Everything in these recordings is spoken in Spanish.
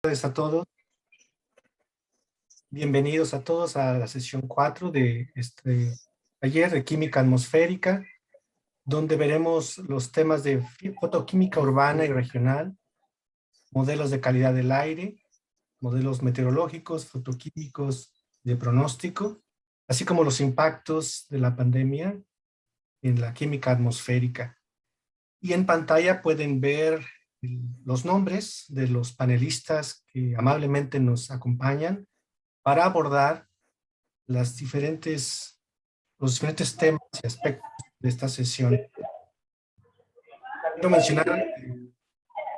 Tardes a todos. Bienvenidos a todos a la sesión 4 de este taller de química atmosférica, donde veremos los temas de fotoquímica urbana y regional, modelos de calidad del aire, modelos meteorológicos, fotoquímicos de pronóstico, así como los impactos de la pandemia en la química atmosférica. Y en pantalla pueden ver los nombres de los panelistas que amablemente nos acompañan para abordar los diferentes temas y aspectos de esta sesión. Quiero mencionar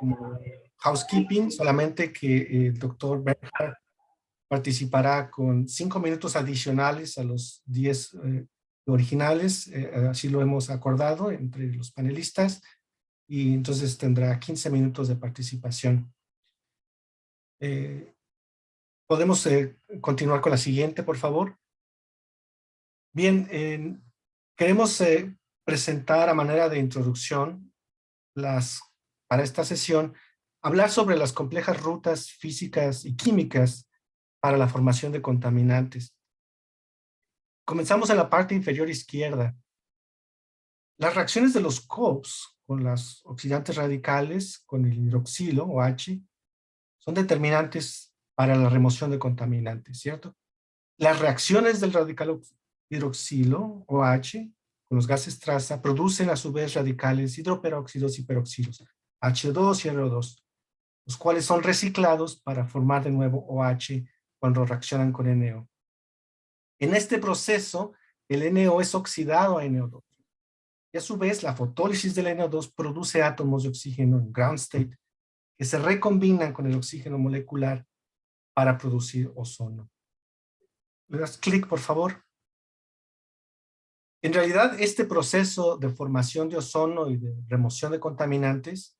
como housekeeping solamente que el doctor Bernhard participará con 5 minutos adicionales a los 10 originales, así lo hemos acordado entre los panelistas, y entonces tendrá 15 minutos de participación. ¿Podemos continuar con la siguiente, por favor? Bien, queremos presentar a manera de introducción para esta sesión, hablar sobre las complejas rutas físicas y químicas para la formación de contaminantes. Comenzamos en la parte inferior izquierda. Las reacciones de los COPs con los oxidantes radicales, con el hidroxilo o H, son determinantes para la remoción de contaminantes, ¿cierto? Las reacciones del radical hidroxilo o H con los gases traza producen a su vez radicales hidroperóxidos y peróxidos, H2 y RO2, los cuales son reciclados para formar de nuevo OH cuando reaccionan con NO. En este proceso, el NO es oxidado a NO2. Y a su vez, la fotólisis del NO2 produce átomos de oxígeno en ground state que se recombinan con el oxígeno molecular para producir ozono. ¿Le das clic, por favor? En realidad, este proceso de formación de ozono y de remoción de contaminantes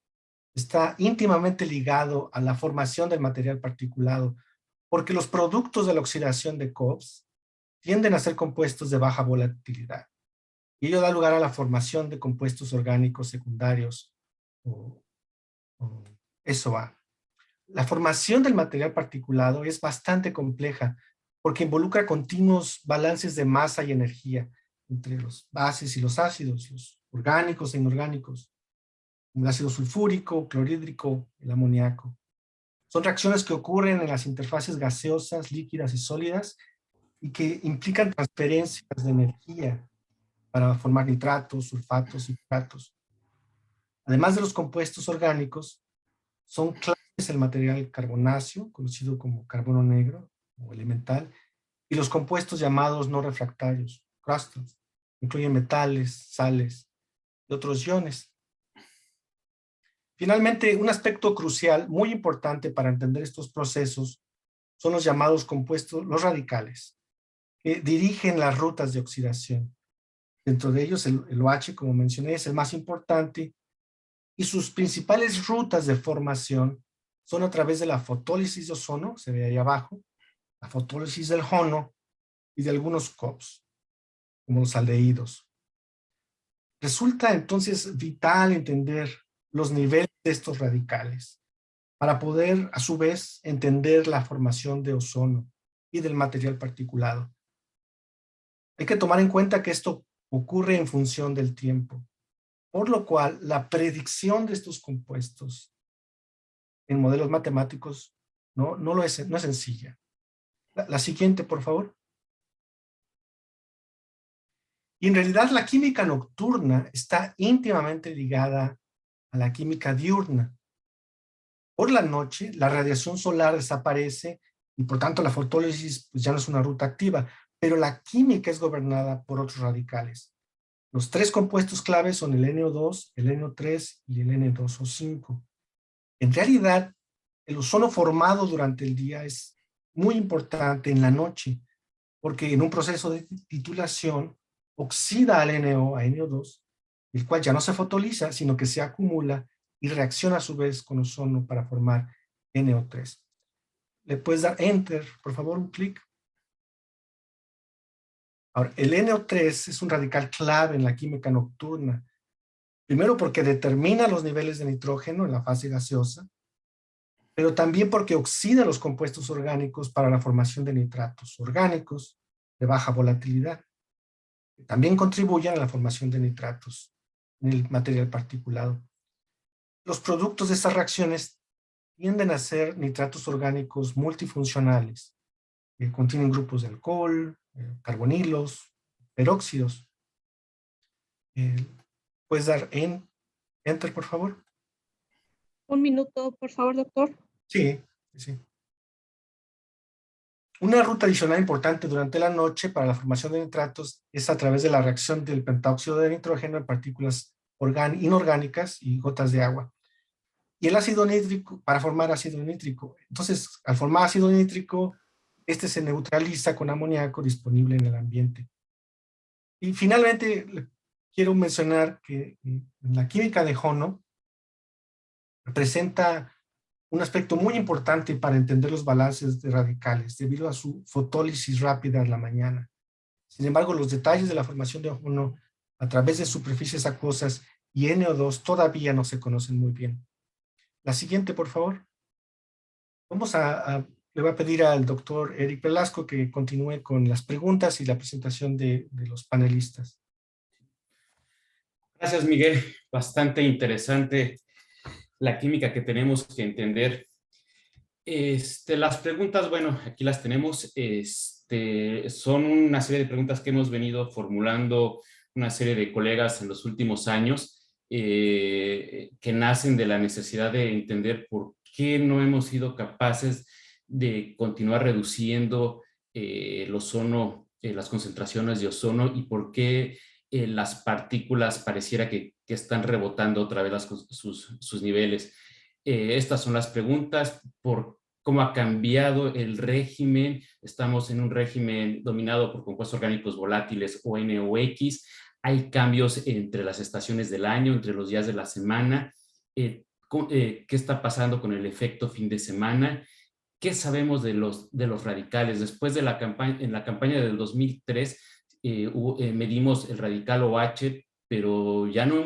está íntimamente ligado a la formación del material particulado, porque los productos de la oxidación de COPs tienden a ser compuestos de baja volatilidad. Y ello da lugar a la formación de compuestos orgánicos secundarios, o SOA. La formación del material particulado es bastante compleja, porque involucra continuos balances de masa y energía entre los bases y los ácidos, los orgánicos e inorgánicos, como el ácido sulfúrico, clorhídrico, el amoníaco. Son reacciones que ocurren en las interfaces gaseosas, líquidas y sólidas y que implican transferencias de energía para formar nitratos, sulfatos y nitratos. Además de los compuestos orgánicos, son claves el material carbonáceo, conocido como carbono negro o elemental, y los compuestos llamados no refractarios, crustables, incluyen metales, sales y otros iones. Finalmente, un aspecto crucial, muy importante para entender estos procesos, son los llamados compuestos, los radicales, que dirigen las rutas de oxidación. Dentro de ellos, el OH, como mencioné, es el más importante, y sus principales rutas de formación son a través de la fotólisis de ozono, se ve ahí abajo, la fotólisis del HONO y de algunos COPs, como los aldehídos. Resulta entonces vital entender los niveles de estos radicales para poder, a su vez, entender la formación de ozono y del material particulado. Hay que tomar en cuenta que esto ocurre en función del tiempo, por lo cual la predicción de estos compuestos en modelos matemáticos no es sencilla. La siguiente, por favor. Y en realidad la química nocturna está íntimamente ligada a la química diurna. Por la noche, la radiación solar desaparece y por tanto la fotólisis pues, ya no es una ruta activa, pero la química es gobernada por otros radicales. Los tres compuestos claves son el NO2, el NO3 y el N2O5. En realidad, el ozono formado durante el día es muy importante en la noche, porque en un proceso de titulación oxida al NO a NO2, el cual ya no se fotoliza, sino que se acumula y reacciona a su vez con ozono para formar NO3. ¿Le puedes dar Enter, por favor, un clic? Ahora, el NO3 es un radical clave en la química nocturna. Primero porque determina los niveles de nitrógeno en la fase gaseosa. pero también porque oxida los compuestos orgánicos para la formación de nitratos orgánicos de baja volatilidad. También contribuyen a la formación de nitratos en el material particulado. Los productos de estas reacciones tienden a ser nitratos orgánicos multifuncionales, que contienen grupos de alcohol, carbonilos, peróxidos. ¿Puedes dar enter, por favor? Un minuto, por favor, doctor. Sí, sí. Una ruta adicional importante durante la noche para la formación de nitratos es a través de la reacción del pentóxido de nitrógeno en partículas inorgánicas y gotas de agua. Y el ácido nítrico, para formar ácido nítrico. Entonces, al formar ácido nítrico, este se neutraliza con amoníaco disponible en el ambiente. Y finalmente, quiero mencionar que la química de Hono representa un aspecto muy importante para entender los balances de radicales, debido a su fotólisis rápida en la mañana. Sin embargo, los detalles de la formación de Hono a través de superficies acuosas y NO2 todavía no se conocen muy bien. La siguiente, por favor. Le voy a pedir al doctor Eric Velasco que continúe con las preguntas y la presentación de los panelistas. Gracias, Miguel. Bastante interesante la química que tenemos que entender. Las preguntas, bueno, aquí las tenemos. Son una serie de preguntas que hemos venido formulando una serie de colegas en los últimos años, que nacen de la necesidad de entender por qué no hemos sido capaces de continuar reduciendo el ozono, las concentraciones de ozono, y por qué las partículas pareciera que están rebotando otra vez sus niveles. Estas son las preguntas: por cómo ha cambiado el régimen. Estamos en un régimen dominado por compuestos orgánicos volátiles o NOx. Hay cambios entre las estaciones del año, entre los días de la semana. ¿Qué está pasando con el efecto fin de semana? ¿Qué sabemos de los radicales? Después de en la campaña del 2003, medimos el radical OH, pero ya no lo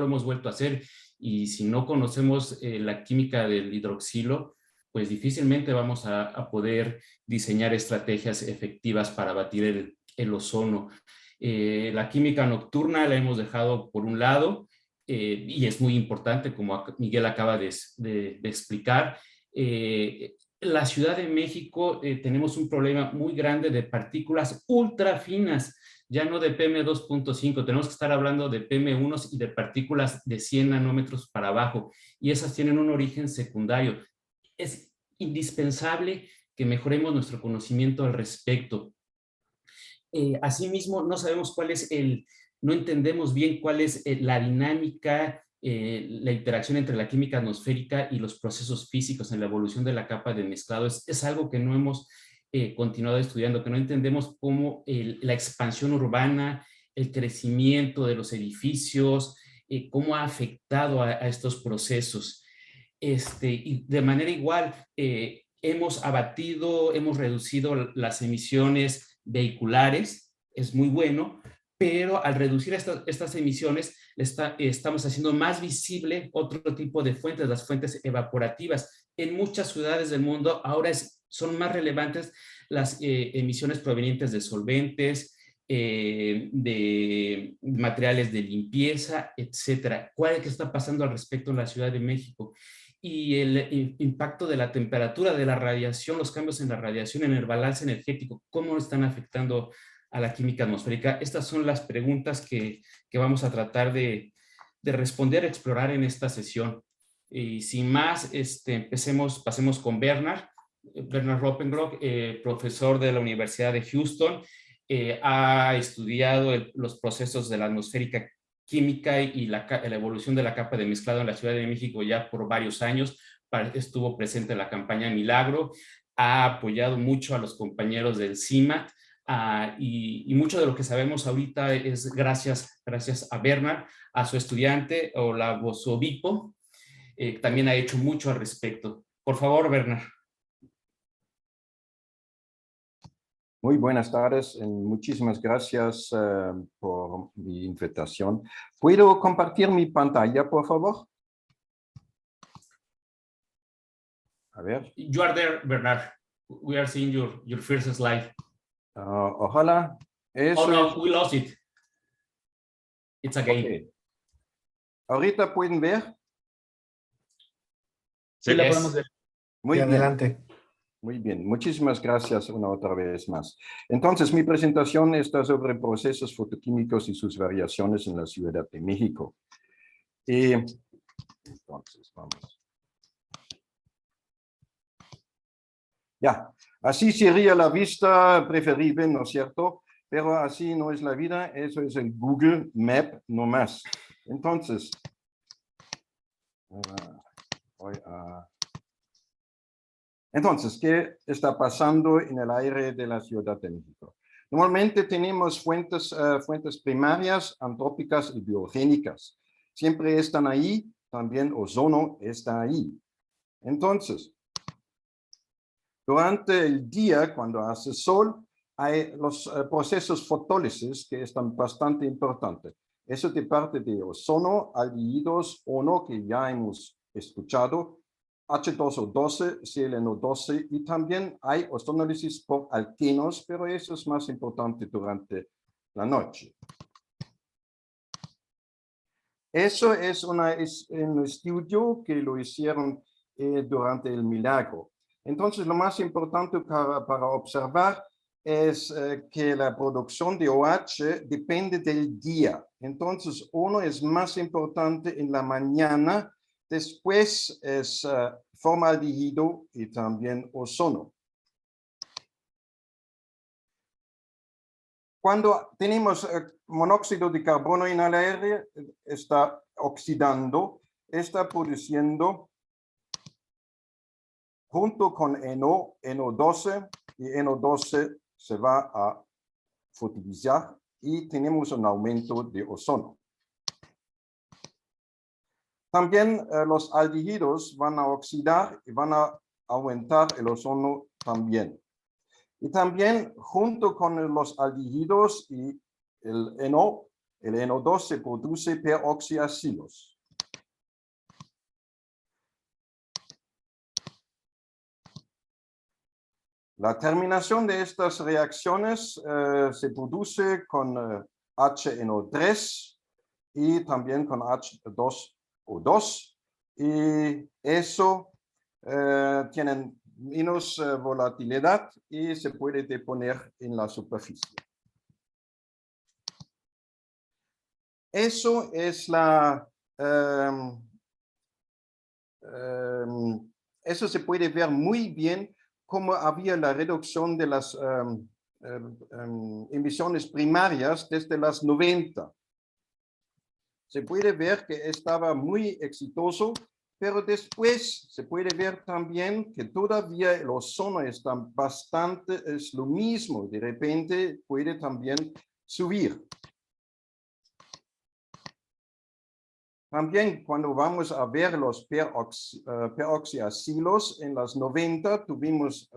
hemos vuelto a hacer. Y si no conocemos la química del hidroxilo, pues difícilmente vamos a poder diseñar estrategias efectivas para batir el ozono. La química nocturna la hemos dejado por un lado, y es muy importante, como Miguel acaba de explicar. La Ciudad de México tenemos un problema muy grande de partículas ultra finas, ya no de PM2.5, tenemos que estar hablando de PM1 y de partículas de 100 nanómetros para abajo, y esas tienen un origen secundario. Es indispensable que mejoremos nuestro conocimiento al respecto. Asimismo, no entendemos bien cuál es la dinámica, la interacción entre la química atmosférica y los procesos físicos en la evolución de la capa de mezclado. Es algo que no hemos continuado estudiando, que no entendemos cómo la expansión urbana, el crecimiento de los edificios, cómo ha afectado a estos procesos. Y de manera igual, hemos reducido las emisiones vehiculares, es muy bueno, pero al reducir estas emisiones estamos haciendo más visible otro tipo de fuentes, las fuentes evaporativas. En muchas ciudades del mundo ahora son más relevantes las emisiones provenientes de solventes, de materiales de limpieza, etcétera. ¿Qué está pasando al respecto en la Ciudad de México? Y el impacto de la temperatura, de la radiación, los cambios en la radiación, en el balance energético, ¿cómo están afectando a la química atmosférica? Estas son las preguntas que vamos a tratar de responder, explorar en esta sesión. Y sin más, pasemos con Bernard Roppenbrock, profesor de la Universidad de Houston. Ha estudiado los procesos de la atmosférica química y la evolución de la capa de mezclado en la Ciudad de México ya por varios años. Estuvo presente en la campaña Milagro, ha apoyado mucho a los compañeros del CIMAT, y mucho de lo que sabemos ahorita es gracias a Bernard, a su estudiante Olavo Sobipo. También ha hecho mucho al respecto. Por favor, Bernard. Muy buenas tardes, muchísimas gracias por mi invitación. ¿Puedo compartir mi pantalla, por favor? A ver. You are there, Bernard. We are seeing your first slide. Ojalá. Eso Oh no, es. we lost it. It's a game. Okay. Ahorita pueden ver. Sí, la Yes. podemos ver. Muy Y bien. adelante. Muy bien, muchísimas gracias una otra vez más. Entonces, mi presentación está sobre procesos fotoquímicos y sus variaciones en la Ciudad de México. Y entonces, vamos. Ya, así sería la vista preferible, ¿no es cierto? Pero así no es la vida, eso es el Google Map nomás. Entonces, voy a... Entonces, ¿qué está pasando en el aire de la Ciudad de México? Normalmente tenemos fuentes primarias, antrópicas y biogénicas. Siempre están ahí, también ozono está ahí. Entonces, durante el día, cuando hace sol, hay los procesos fotólisis que están bastante importantes. Eso de parte de ozono, aldehídos, ONO, que ya hemos escuchado, H2O12, ClNO12 y también hay ozonólisis por alquenos, pero eso es más importante durante la noche. Eso es un estudio que lo hicieron durante el milagro. Entonces, lo más importante para observar es que la producción de OH depende del día. Entonces, uno es más importante en la mañana. Después es formaldehído y también ozono. Cuando tenemos monóxido de carbono en el aire, está oxidando, está produciendo junto con NO, NO12, y NO12 se va a fotilizar y tenemos un aumento de ozono. También los aldehídos van a oxidar y van a aumentar el ozono también. Y también junto con los aldehídos y el NO2 se produce peroxiacilos. La terminación de estas reacciones se produce con HNO3 y también con H2O2 y eso tienen menos volatilidad y se puede deponer en la superficie. Eso es eso se puede ver muy bien cómo había la reducción de las emisiones primarias desde las 90. Se puede ver que estaba muy exitoso, pero después se puede ver también que todavía el ozono está bastante, es lo mismo, de repente puede también subir. También cuando vamos a ver los peroxiacilos en los 90 tuvimos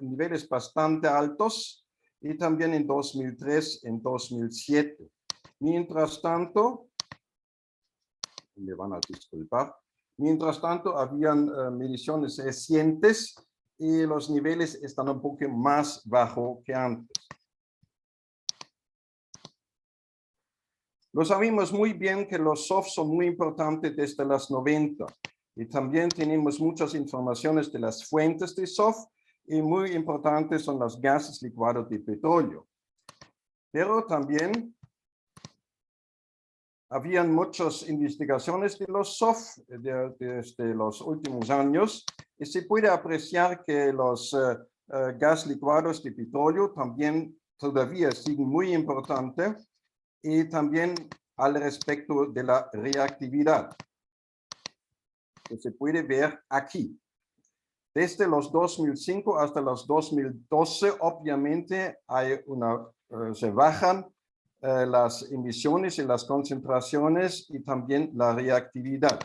niveles bastante altos y también en 2003, en 2007. Mientras tanto, me van a disculpar, mientras tanto habían mediciones recientes y los niveles están un poco más bajos que antes. Lo sabemos muy bien que los SOF son muy importantes desde los 90 y también tenemos muchas informaciones de las fuentes de SOF y muy importantes son los gases licuados de petróleo. Pero también habían muchas investigaciones de los SOF desde los últimos años y se puede apreciar que los gases licuados de petróleo también todavía siguen muy importantes. Y también al respecto de la reactividad, que se puede ver aquí. Desde los 2005 hasta los 2012, obviamente, se bajan las emisiones y las concentraciones y también la reactividad.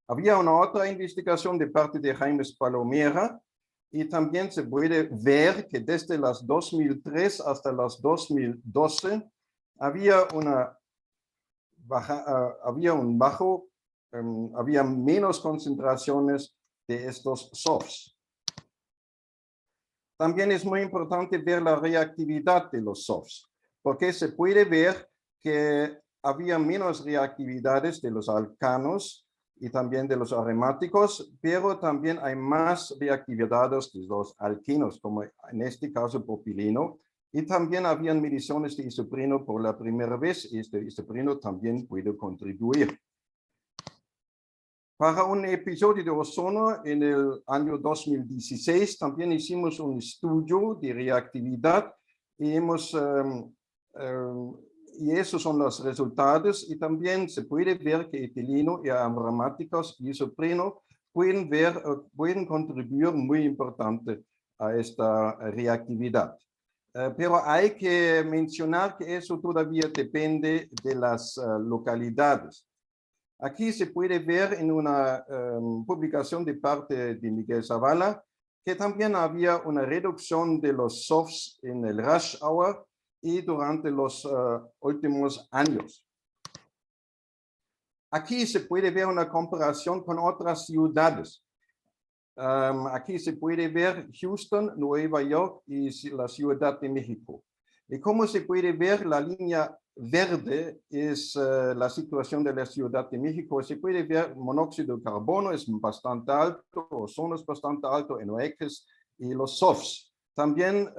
Había una otra investigación de parte de Jaime Palomera, y también se puede ver que desde las 2003 hasta las 2012 había un bajo había menos concentraciones de estos SOFs. También es muy importante ver la reactividad de los SOFs, porque se puede ver que había menos reactividades de los alcanos y también de los aromáticos, pero también hay más reactividades de los alquinos, como en este caso propileno, y también habían mediciones de isopreno por la primera vez, y este isopreno también puede contribuir. Para un episodio de ozono en el año 2016 también hicimos un estudio de reactividad y y esos son los resultados, y también se puede ver que etileno y aromáticos y isopreno pueden contribuir muy importante a esta reactividad. Pero hay que mencionar que eso todavía depende de las localidades. Aquí se puede ver en una publicación de parte de Miguel Zavala que también había una reducción de los SOFs en el rush hour y durante los últimos años. Aquí se puede ver una comparación con otras ciudades. Aquí se puede ver Houston, Nueva York y la Ciudad de México. Y como se puede ver, la línea verde es la situación de la Ciudad de México. Se puede ver monóxido de carbono es bastante alto, ozono es bastante alto, NOx y los SOFs. También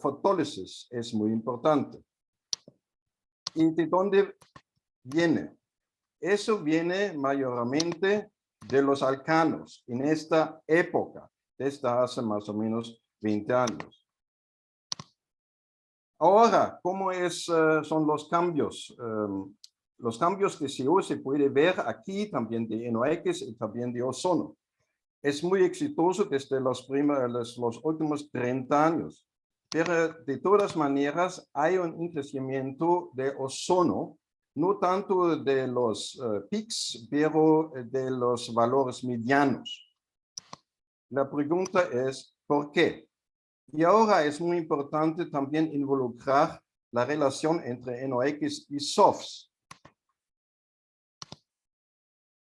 fotólisis es muy importante. ¿Y de dónde viene? Eso viene mayormente de los alcanos en esta época, desde hace más o menos 20 años. Ahora, ¿cómo son los cambios? Los cambios de CO se puede ver aquí también de NOx y también de ozono. Es muy exitoso desde los últimos 30 años. Pero de todas maneras hay un crecimiento de ozono, no tanto de los peaks, pero de los valores medianos. La pregunta es, ¿por qué? Y ahora es muy importante también involucrar la relación entre NOx y SOFs.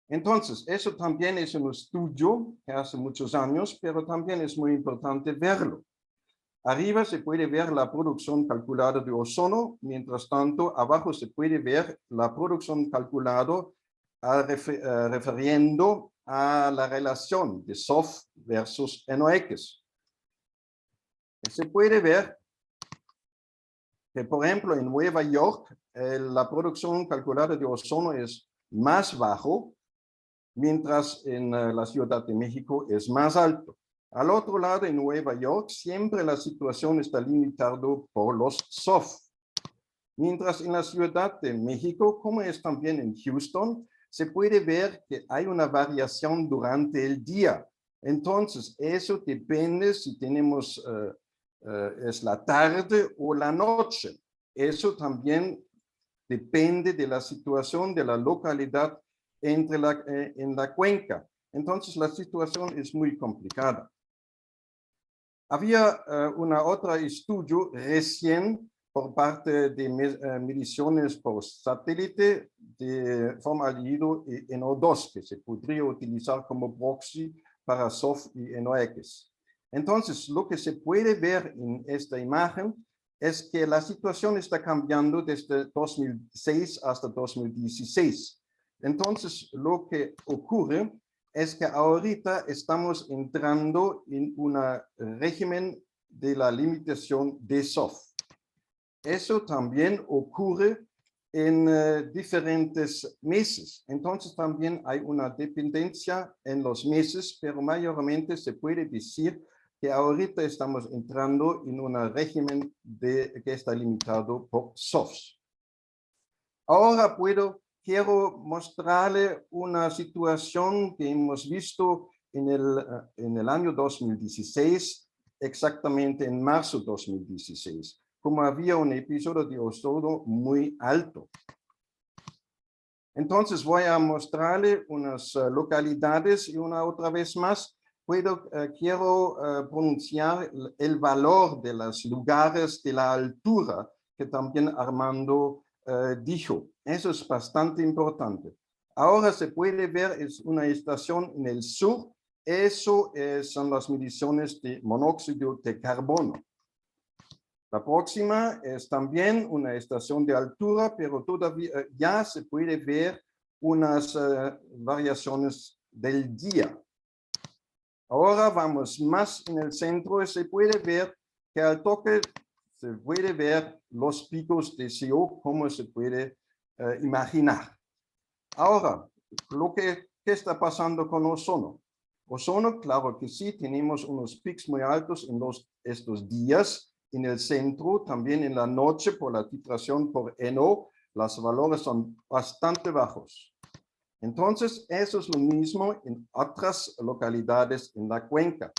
Entonces, eso también es un estudio que hace muchos años, pero también es muy importante verlo. Arriba se puede ver la producción calculada de ozono, mientras tanto, abajo se puede ver la producción calculada refiriendo a la relación de SOF versus NOx. Se puede ver que, por ejemplo, en Nueva York, la producción calculada de ozono es más bajo, mientras en la Ciudad de México es más alto. Al otro lado, en Nueva York, siempre la situación está limitada por los SOF. Mientras en la Ciudad de México, como es también en Houston, se puede ver que hay una variación durante el día. Entonces, eso depende si tenemos, es la tarde o la noche. Eso también depende de la situación de la localidad en la cuenca. Entonces, la situación es muy complicada. Había otro estudio recién por parte de mediciones por satélite de formaldehído y NO2, que se podría utilizar como proxy para SOF y NOx. Entonces, lo que se puede ver en esta imagen es que la situación está cambiando desde 2006 hasta 2016. Entonces, lo que ocurre es que ahorita estamos entrando en un régimen de la limitación de SOF. Eso también ocurre en diferentes meses. Entonces también hay una dependencia en los meses, pero mayormente se puede decir que ahorita estamos entrando en un régimen que está limitado por SOFs. Ahora quiero mostrarle una situación que hemos visto en el año 2016, exactamente en marzo 2016, como había un episodio de ozono muy alto. Entonces voy a mostrarle unas localidades y otra vez más quiero pronunciar el valor de los lugares de la altura que también Armando dijo. Eso es bastante importante. Ahora se puede ver, es una estación en el sur. Eso son las mediciones de monóxido de carbono. La próxima es también una estación de altura, pero todavía ya se puede ver unas variaciones del día. Ahora vamos más en el centro y se puede ver que al toque se puede ver los picos de CO, como se puede imaginar. Ahora, ¿qué está pasando con ozono? Ozono, claro que sí, tenemos unos picos muy altos en estos días. En el centro, también en la noche, por la titración por NO, los valores son bastante bajos. Entonces, eso es lo mismo en otras localidades en la cuenca.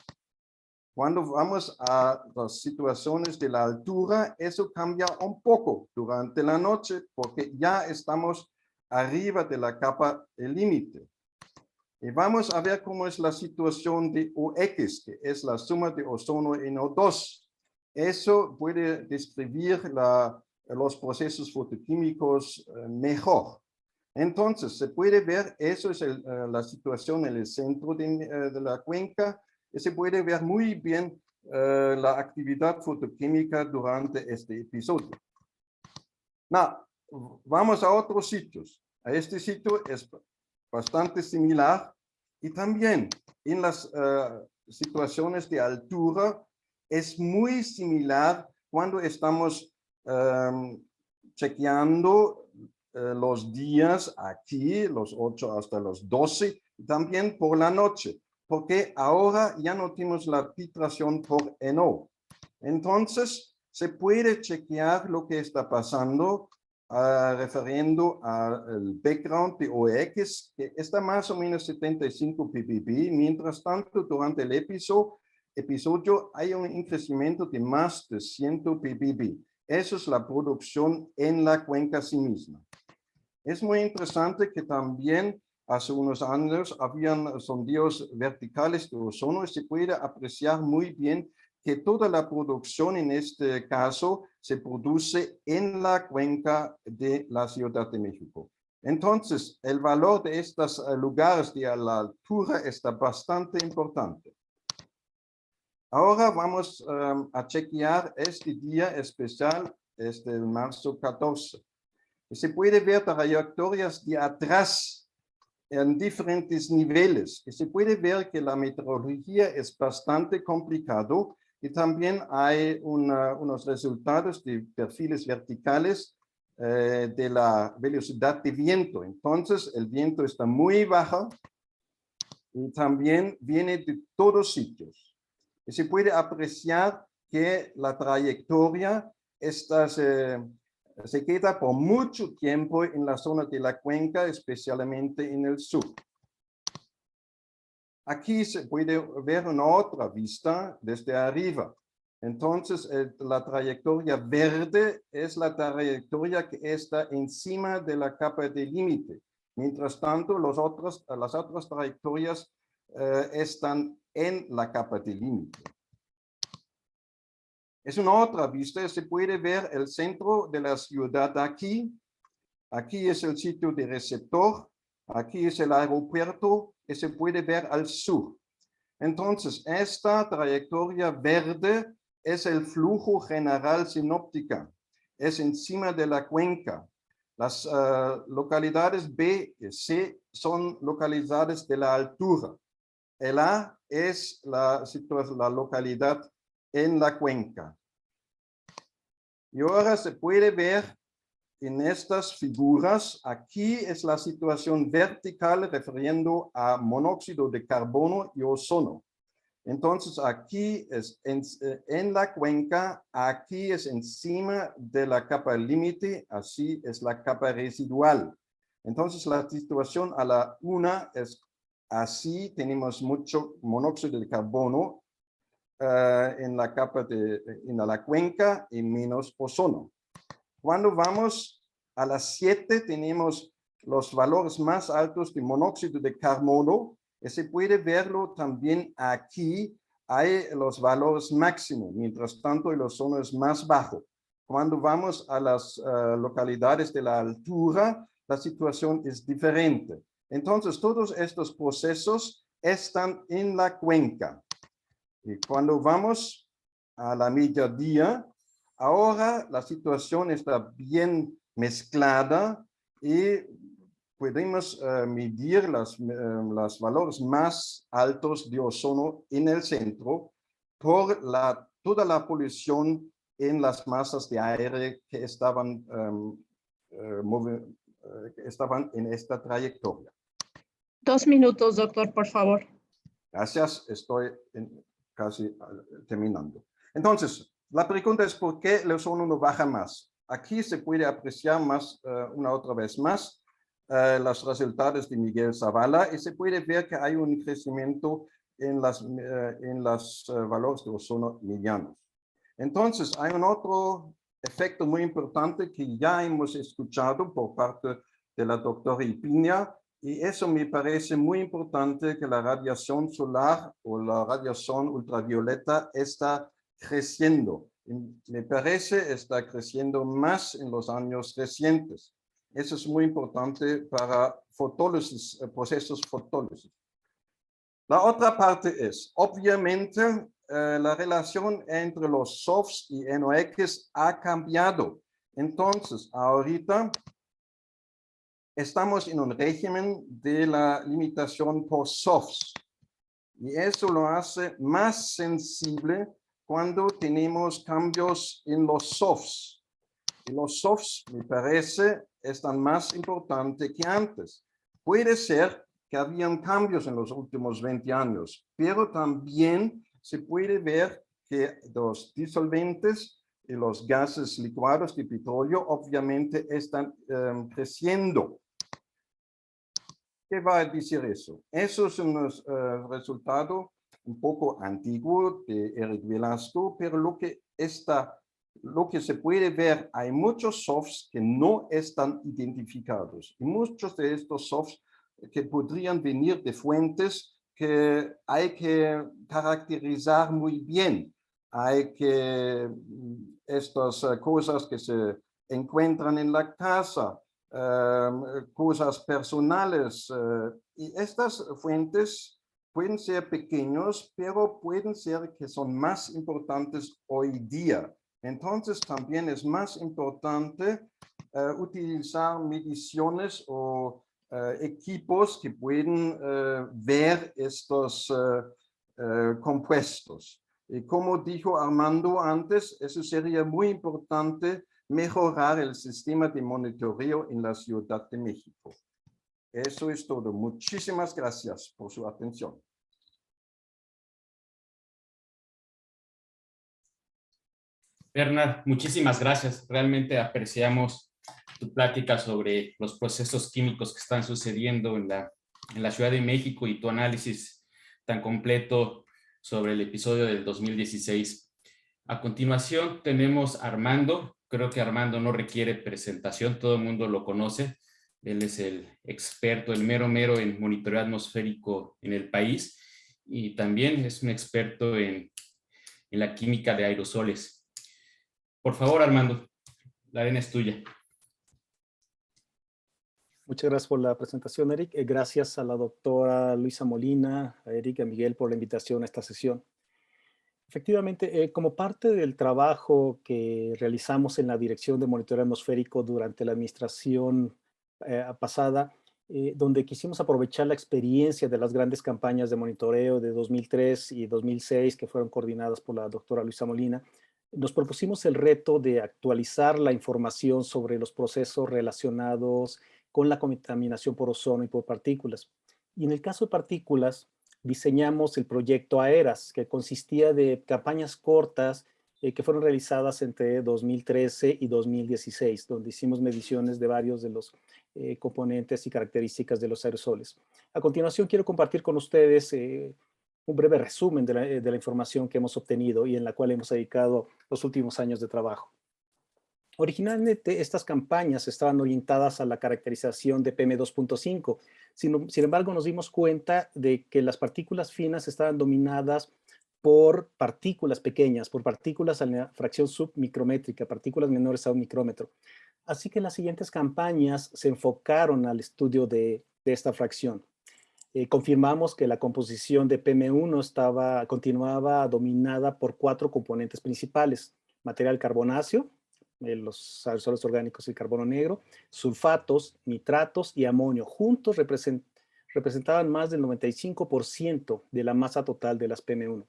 Cuando vamos a las situaciones de la altura, eso cambia un poco durante la noche, porque ya estamos arriba de la capa límite. Y vamos a ver cómo es la situación de OX, que es la suma de ozono en O2. Eso puede describir los procesos fotoquímicos mejor. Entonces, se puede ver, eso es la situación en el centro de la cuenca, y se puede ver muy bien la actividad fotoquímica durante este episodio. Vamos a otros sitios. A este sitio es bastante similar y también en las situaciones de altura es muy similar cuando estamos chequeando los días aquí, los 8 hasta los 12, también por la noche, porque ahora ya no tenemos la titración por NO. Entonces, se puede chequear lo que está pasando refiriendo al background de OX, que está más o menos 75 ppb. Mientras tanto, durante el episodio hay un crecimiento de más de 100 ppb. Eso es la producción en la cuenca sí misma. Es muy interesante que también hace unos años habían sondeos verticales de ozono y se puede apreciar muy bien que toda la producción en este caso se produce en la cuenca de la Ciudad de México. Entonces, el valor de estos lugares de la altura está bastante importante. Ahora vamos a chequear este día especial, el marzo 14. Y se puede ver trayectorias de atrás en diferentes niveles. Y se puede ver que la meteorología es bastante complicado y también hay unos resultados de perfiles verticales de la velocidad de viento. Entonces, el viento está muy bajo y también viene de todos sitios. Y se puede apreciar que la trayectoria se queda por mucho tiempo en la zona de la cuenca, especialmente en el sur. Aquí se puede ver una otra vista desde arriba. Entonces, la trayectoria verde es la trayectoria que está encima de la capa de límite. Mientras tanto, las otras trayectorias están en la capa de límite. Es una otra vista, se puede ver el centro de la ciudad aquí. Aquí es el sitio de receptor, aquí es el aeropuerto y se puede ver al sur. Entonces, esta trayectoria verde es el flujo general sinóptica, es encima de la cuenca. Las localidades B y C son localidades de la altura. El A es la localidad en la cuenca. Y ahora se puede ver en estas figuras, aquí es la situación vertical refiriendo a monóxido de carbono y ozono. Entonces aquí es en la cuenca, aquí es encima de la capa límite, así es la capa residual. Entonces la situación a la una es así, tenemos mucho monóxido de carbono en la capa en la cuenca y menos ozono. Cuando vamos a las 7 tenemos los valores más altos de monóxido de carbono y se puede verlo también aquí, hay los valores máximos, mientras tanto el ozono es más bajo. Cuando vamos a las localidades de la altura, la situación es diferente. Entonces, todos estos procesos están en la cuenca. Y cuando vamos a la mediodía, ahora la situación está bien mezclada y podemos medir los valores más altos de ozono en el centro por toda la polución en las masas de aire que estaban en esta trayectoria. 2 minutos, doctor, por favor. Gracias, estoy casi terminando. Entonces, la pregunta es ¿por qué el ozono no baja más? Aquí se puede apreciar más, una otra vez más, los resultados de Miguel Zavala y se puede ver que hay un crecimiento en los valores de ozono medianos. Entonces, hay un otro efecto muy importante que ya hemos escuchado por parte de la doctora Ipiña, y eso me parece muy importante, que la radiación solar o la radiación ultravioleta está creciendo. Me parece está creciendo más en los años recientes. Eso es muy importante para fotólisis, procesos fotólisis. La otra parte es, obviamente, la relación entre los SOFs y NOx ha cambiado. Entonces, ahorita estamos en un régimen de la limitación por SOFs. Y eso lo hace más sensible cuando tenemos cambios en los SOFs. Y los SOFs, me parece, están más importantes que antes. Puede ser que habían cambios en los últimos 20 años, pero también se puede ver que los disolventes y los gases licuados de petróleo obviamente están creciendo. ¿Qué va a decir eso? Eso es un resultado un poco antiguo de Eric Velasco, pero lo que se puede ver, hay muchos SOFs que no están identificados. Y muchos de estos SOFs que podrían venir de fuentes que hay que caracterizar muy bien. Hay que, estas cosas que se encuentran en la casa, cosas personales, y estas fuentes pueden ser pequeños, pero pueden ser que son más importantes hoy día. Entonces también es más importante utilizar mediciones o equipos que pueden ver estos compuestos. Y como dijo Armando antes, eso sería muy importante mejorar el sistema de monitoreo en la Ciudad de México. Eso es todo. Muchísimas gracias por su atención. Bernard, muchísimas gracias. Realmente apreciamos tu plática sobre los procesos químicos que están sucediendo en la Ciudad de México y tu análisis tan completo sobre el episodio del 2016. A continuación tenemos a Armando. Creo que Armando no requiere presentación, todo el mundo lo conoce. Él es el experto, el mero mero en monitoreo atmosférico en el país y también es un experto en la química de aerosoles. Por favor, Armando, la arena es tuya. Muchas gracias por la presentación, Eric. Gracias a la doctora Luisa Molina, a Eric y a Miguel por la invitación a esta sesión. Efectivamente, como parte del trabajo que realizamos en la Dirección de Monitoreo Atmosférico durante la administración pasada, donde quisimos aprovechar la experiencia de las grandes campañas de monitoreo de 2003 y 2006 que fueron coordinadas por la doctora Luisa Molina, nos propusimos el reto de actualizar la información sobre los procesos relacionados con la contaminación por ozono y por partículas. Y en el caso de partículas, diseñamos el proyecto AERAS, que consistía de campañas cortas que fueron realizadas entre 2013 y 2016, donde hicimos mediciones de varios de los componentes y características de los aerosoles. A continuación, quiero compartir con ustedes un breve resumen de la información que hemos obtenido y en la cual hemos dedicado los últimos años de trabajo. Originalmente, estas campañas estaban orientadas a la caracterización de PM2.5. Sin embargo, nos dimos cuenta de que las partículas finas estaban dominadas por partículas pequeñas, por partículas a la fracción submicrométrica, partículas menores a 1 micrómetro. Así que las siguientes campañas se enfocaron al estudio de esta fracción. Confirmamos que la composición de PM1 continuaba dominada por 4 componentes principales: material carbonáceo, los aerosoles orgánicos y el carbono negro, sulfatos, nitratos y amonio. Juntos representaban más del 95% de la masa total de las PM1.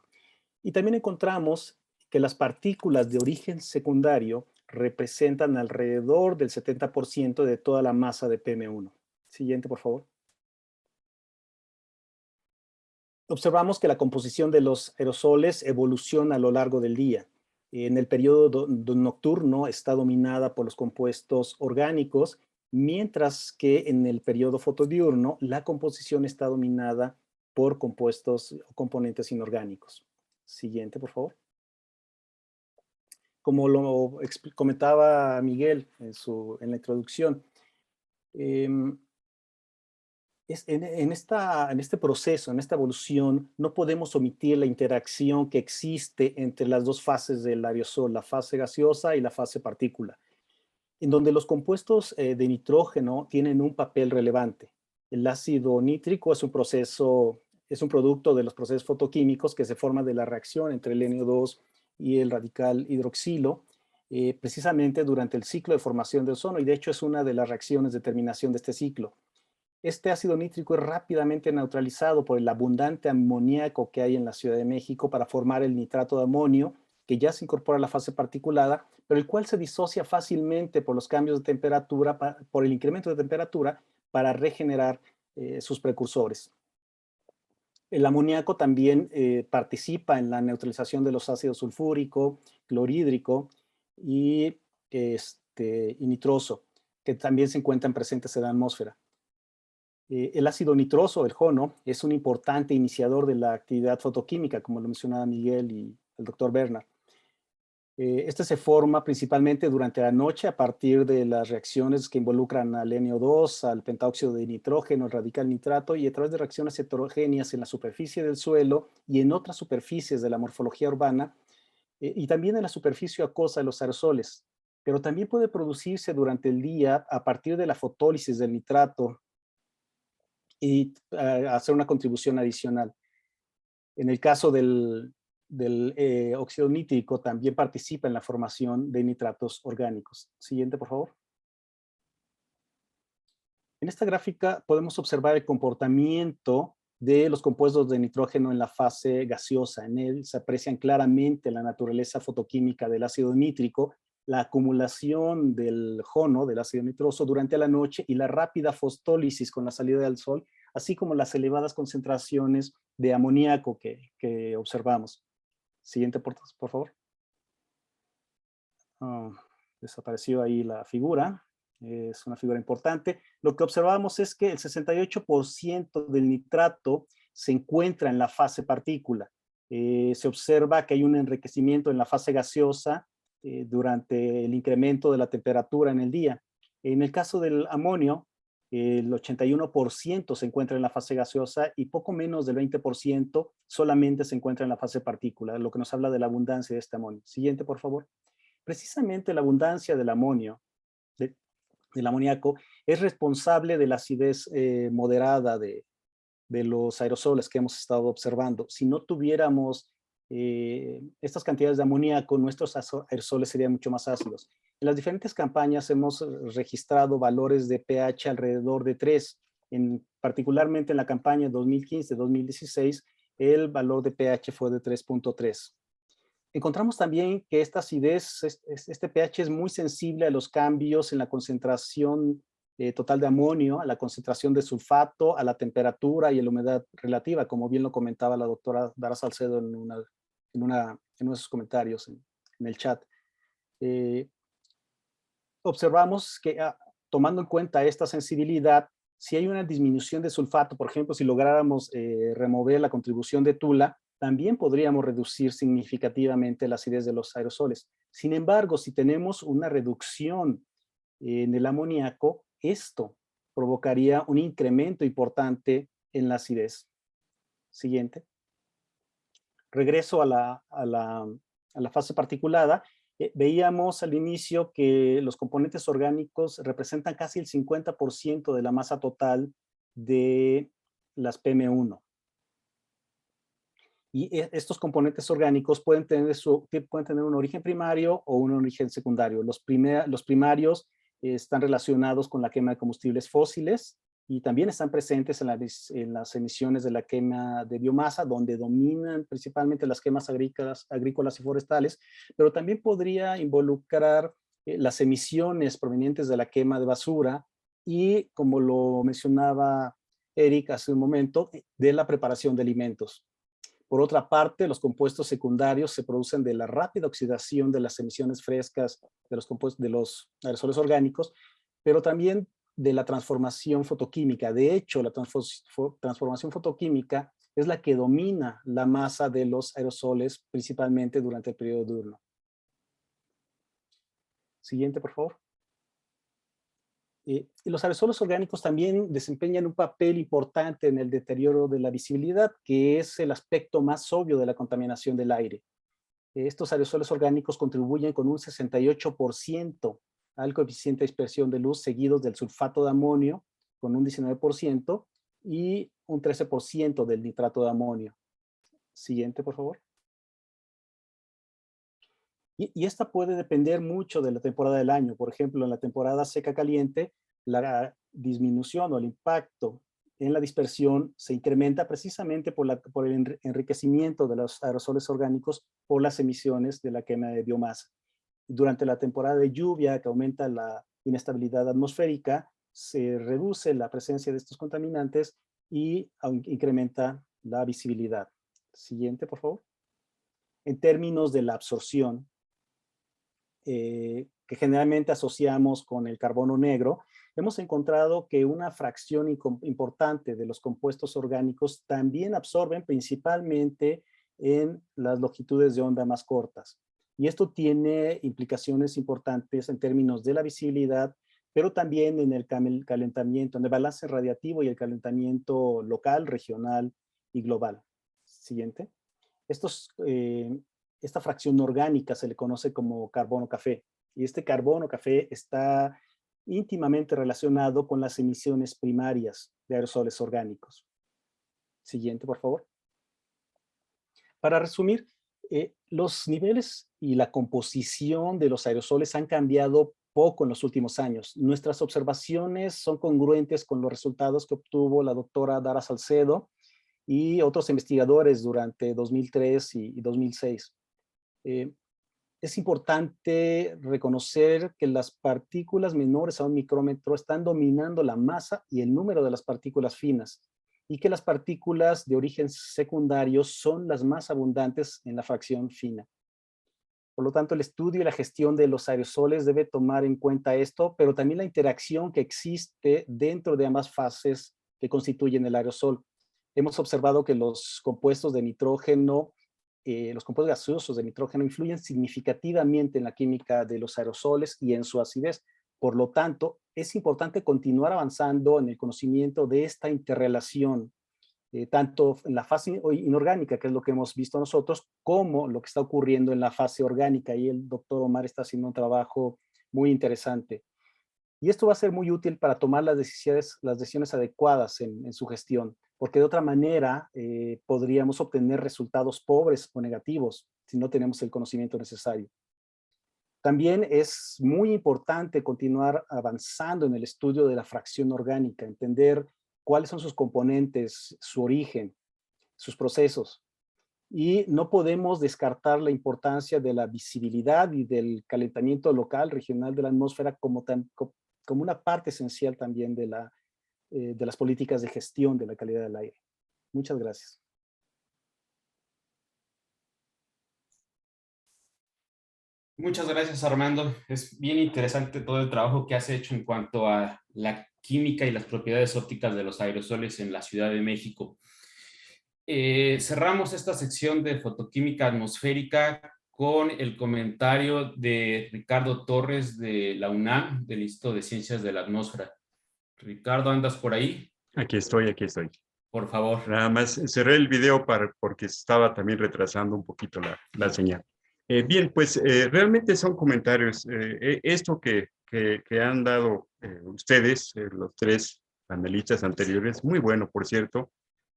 Y también encontramos que las partículas de origen secundario representan alrededor del 70% de toda la masa de PM1. Siguiente, por favor. Observamos que la composición de los aerosoles evoluciona a lo largo del día. En el periodo nocturno está dominada por los compuestos orgánicos, mientras que en el periodo fotodiurno la composición está dominada por compuestos o componentes inorgánicos. Siguiente, por favor. Como lo comentaba Miguel en la introducción, en este proceso, en esta evolución, no podemos omitir la interacción que existe entre las dos fases del aerosol, la fase gaseosa y la fase partícula, en donde los compuestos de nitrógeno tienen un papel relevante. El ácido nítrico es un producto de los procesos fotoquímicos que se forma de la reacción entre el NO2 y el radical hidroxilo, precisamente durante el ciclo de formación del ozono, y de hecho es una de las reacciones de terminación de este ciclo. Este ácido nítrico es rápidamente neutralizado por el abundante amoníaco que hay en la Ciudad de México para formar el nitrato de amonio, que ya se incorpora a la fase particulada, pero el cual se disocia fácilmente por los cambios de temperatura, por el incremento de temperatura, para regenerar sus precursores. El amoníaco también participa en la neutralización de los ácidos sulfúrico, clorhídrico y nitroso, que también se encuentran presentes en la atmósfera. El ácido nitroso, el jono, es un importante iniciador de la actividad fotoquímica, como lo mencionaba Miguel y el doctor Bernard. Este se forma principalmente durante la noche a partir de las reacciones que involucran al NO2, al pentóxido de nitrógeno, el radical nitrato, y a través de reacciones heterogéneas en la superficie del suelo y en otras superficies de la morfología urbana, y también en la superficie acuosa de los aerosoles. Pero también puede producirse durante el día a partir de la fotólisis del nitrato y hacer una contribución adicional. En el caso del óxido nítrico, también participa en la formación de nitratos orgánicos. Siguiente, por favor. En esta gráfica podemos observar el comportamiento de los compuestos de nitrógeno en la fase gaseosa. En él se aprecian claramente la naturaleza fotoquímica del ácido nítrico, la acumulación del jono, del ácido nitroso, durante la noche y la rápida fostólisis con la salida del sol, así como las elevadas concentraciones de amoníaco que observamos. Siguiente, por favor. Desapareció ahí la figura. Es una figura importante. Lo que observamos es que el 68% del nitrato se encuentra en la fase partícula. Se observa que hay un enriquecimiento en la fase gaseosa durante el incremento de la temperatura en el día. En el caso del amonio, el 81% se encuentra en la fase gaseosa y poco menos del 20% solamente se encuentra en la fase partícula, lo que nos habla de la abundancia de este amonio. Siguiente, por favor. Precisamente la abundancia del amonio, del amoníaco, es responsable de la acidez moderada de los aerosoles que hemos estado observando. Si no tuviéramos estas cantidades de amoníaco, nuestros aerosoles serían mucho más ácidos. En las diferentes campañas hemos registrado valores de pH alrededor de 3. Particularmente en la campaña 2015-2016, el valor de pH fue de 3.3. Encontramos también que esta acidez, este pH es muy sensible a los cambios en la concentración total de amonio, a la concentración de sulfato, a la temperatura y a la humedad relativa, como bien lo comentaba la doctora Dara Salcedo en uno de sus comentarios en el chat. Observamos que tomando en cuenta esta sensibilidad, si hay una disminución de sulfato, por ejemplo, si lográramos remover la contribución de tula, también podríamos reducir significativamente la acidez de los aerosoles. Sin embargo, si tenemos una reducción en el amoníaco, esto provocaría un incremento importante en la acidez. Siguiente. Regreso a la fase particulada Veíamos al inicio que los componentes orgánicos representan casi el 50% de la masa total de las PM1. Y estos componentes orgánicos pueden tener un origen primario o un origen secundario. Los primarios están relacionados con la quema de combustibles fósiles y también están presentes en las emisiones de la quema de biomasa, donde dominan principalmente las quemas agrícolas y forestales, pero también podría involucrar las emisiones provenientes de la quema de basura y, como lo mencionaba Eric hace un momento, de la preparación de alimentos. Por otra parte, los compuestos secundarios se producen de la rápida oxidación de las emisiones frescas de los aerosoles orgánicos, pero también de la transformación fotoquímica. De hecho, la transformación fotoquímica es la que domina la masa de los aerosoles, principalmente durante el periodo diurno. Siguiente, por favor. Los aerosoles orgánicos también desempeñan un papel importante en el deterioro de la visibilidad, que es el aspecto más obvio de la contaminación del aire. Estos aerosoles orgánicos contribuyen con un 68% al coeficiente de dispersión de luz, seguidos del sulfato de amonio, con un 19%, y un 13% del nitrato de amonio. Siguiente, por favor. Y esta puede depender mucho de la temporada del año. Por ejemplo, en la temporada seca caliente, la disminución o el impacto en la dispersión se incrementa precisamente por el enriquecimiento de los aerosoles orgánicos por las emisiones de la quema de biomasa. Durante la temporada de lluvia, que aumenta la inestabilidad atmosférica, se reduce la presencia de estos contaminantes y incrementa la visibilidad. Siguiente, por favor. En términos de la absorción, que generalmente asociamos con el carbono negro, hemos encontrado que una fracción importante de los compuestos orgánicos también absorben principalmente en las longitudes de onda más cortas. Y esto tiene implicaciones importantes en términos de la visibilidad, pero también en el calentamiento, en el balance radiativo y el calentamiento local, regional y global. Siguiente. Esta fracción orgánica se le conoce como carbono café. Y este carbono café está íntimamente relacionado con las emisiones primarias de aerosoles orgánicos. Siguiente, por favor. Para resumir, los niveles y la composición de los aerosoles han cambiado poco en los últimos años. Nuestras observaciones son congruentes con los resultados que obtuvo la doctora Dara Salcedo y otros investigadores durante 2003 y 2006. Es importante reconocer que las partículas menores a un micrómetro están dominando la masa y el número de las partículas finas, y que las partículas de origen secundario son las más abundantes en la fracción fina. Por lo tanto, el estudio y la gestión de los aerosoles debe tomar en cuenta esto, pero también la interacción que existe dentro de ambas fases que constituyen el aerosol. Hemos observado que los compuestos de nitrógeno, los compuestos gaseosos de nitrógeno influyen significativamente en la química de los aerosoles y en su acidez. Por lo tanto, es importante continuar avanzando en el conocimiento de esta interrelación, tanto en la fase inorgánica, que es lo que hemos visto nosotros, como lo que está ocurriendo en la fase orgánica. Y el doctor Omar está haciendo un trabajo muy interesante. Y esto va a ser muy útil para tomar las decisiones adecuadas en su gestión, porque de otra manera podríamos obtener resultados pobres o negativos si no tenemos el conocimiento necesario. También es muy importante continuar avanzando en el estudio de la fracción orgánica, entender cuáles son sus componentes, su origen, sus procesos. Y no podemos descartar la importancia de la visibilidad y del calentamiento local, regional de la atmósfera como una parte esencial también de las políticas de gestión de la calidad del aire. Muchas gracias. Muchas gracias, Armando. Es bien interesante todo el trabajo que has hecho en cuanto a la química y las propiedades ópticas de los aerosoles en la Ciudad de México. Cerramos esta sección de fotoquímica atmosférica con el comentario de Ricardo Torres de la UNAM, del Instituto de Ciencias de la Atmósfera. Ricardo, ¿andas por ahí? Aquí estoy, aquí estoy. Por favor. Nada más cerré el video porque estaba también retrasando un poquito la señal. Bien, pues realmente son comentarios. Esto que han dado ustedes, los tres panelistas anteriores, muy bueno, por cierto.